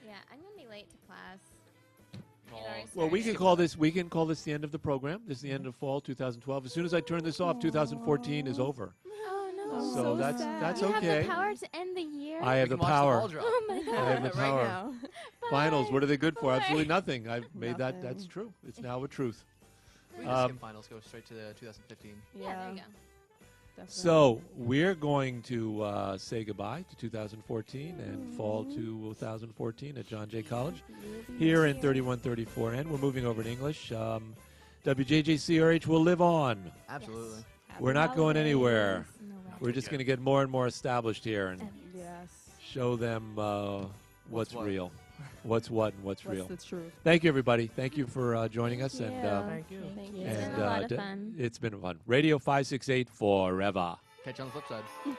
Yeah, I'm gonna be late to class. Oh, already Well, we started. can call this. We can call this the end of the program. This is the end of fall 2012. As soon as I turn this off, 2014 is over. Oh no. So that's sad. You okay. have the power to end the year. I have We the can watch power. ball drop. Oh my god. I have the right power. now. Finals. What are they good for? Bye. Absolutely nothing. I've made that. Nothing. That's true. It's now a truth. We can skip finals, go straight to the 2015. Yeah, there you go. Definitely. So we're going to say goodbye to 2014 and fall to 2014 at John Jay College here in 3134N. We're moving over to English. WJJCRH will live on. Absolutely. We're not going anywhere. No way. We're just going to get more and more established here and Yes. show them what's what. real, what's what, and what's real. What's the truth? Thank you, everybody. Thank you for joining us. Thank And you. Thank you. Thank you. It's been and a lot of d- fun. it's been fun. Radio 568 forever. Catch you on the flip side.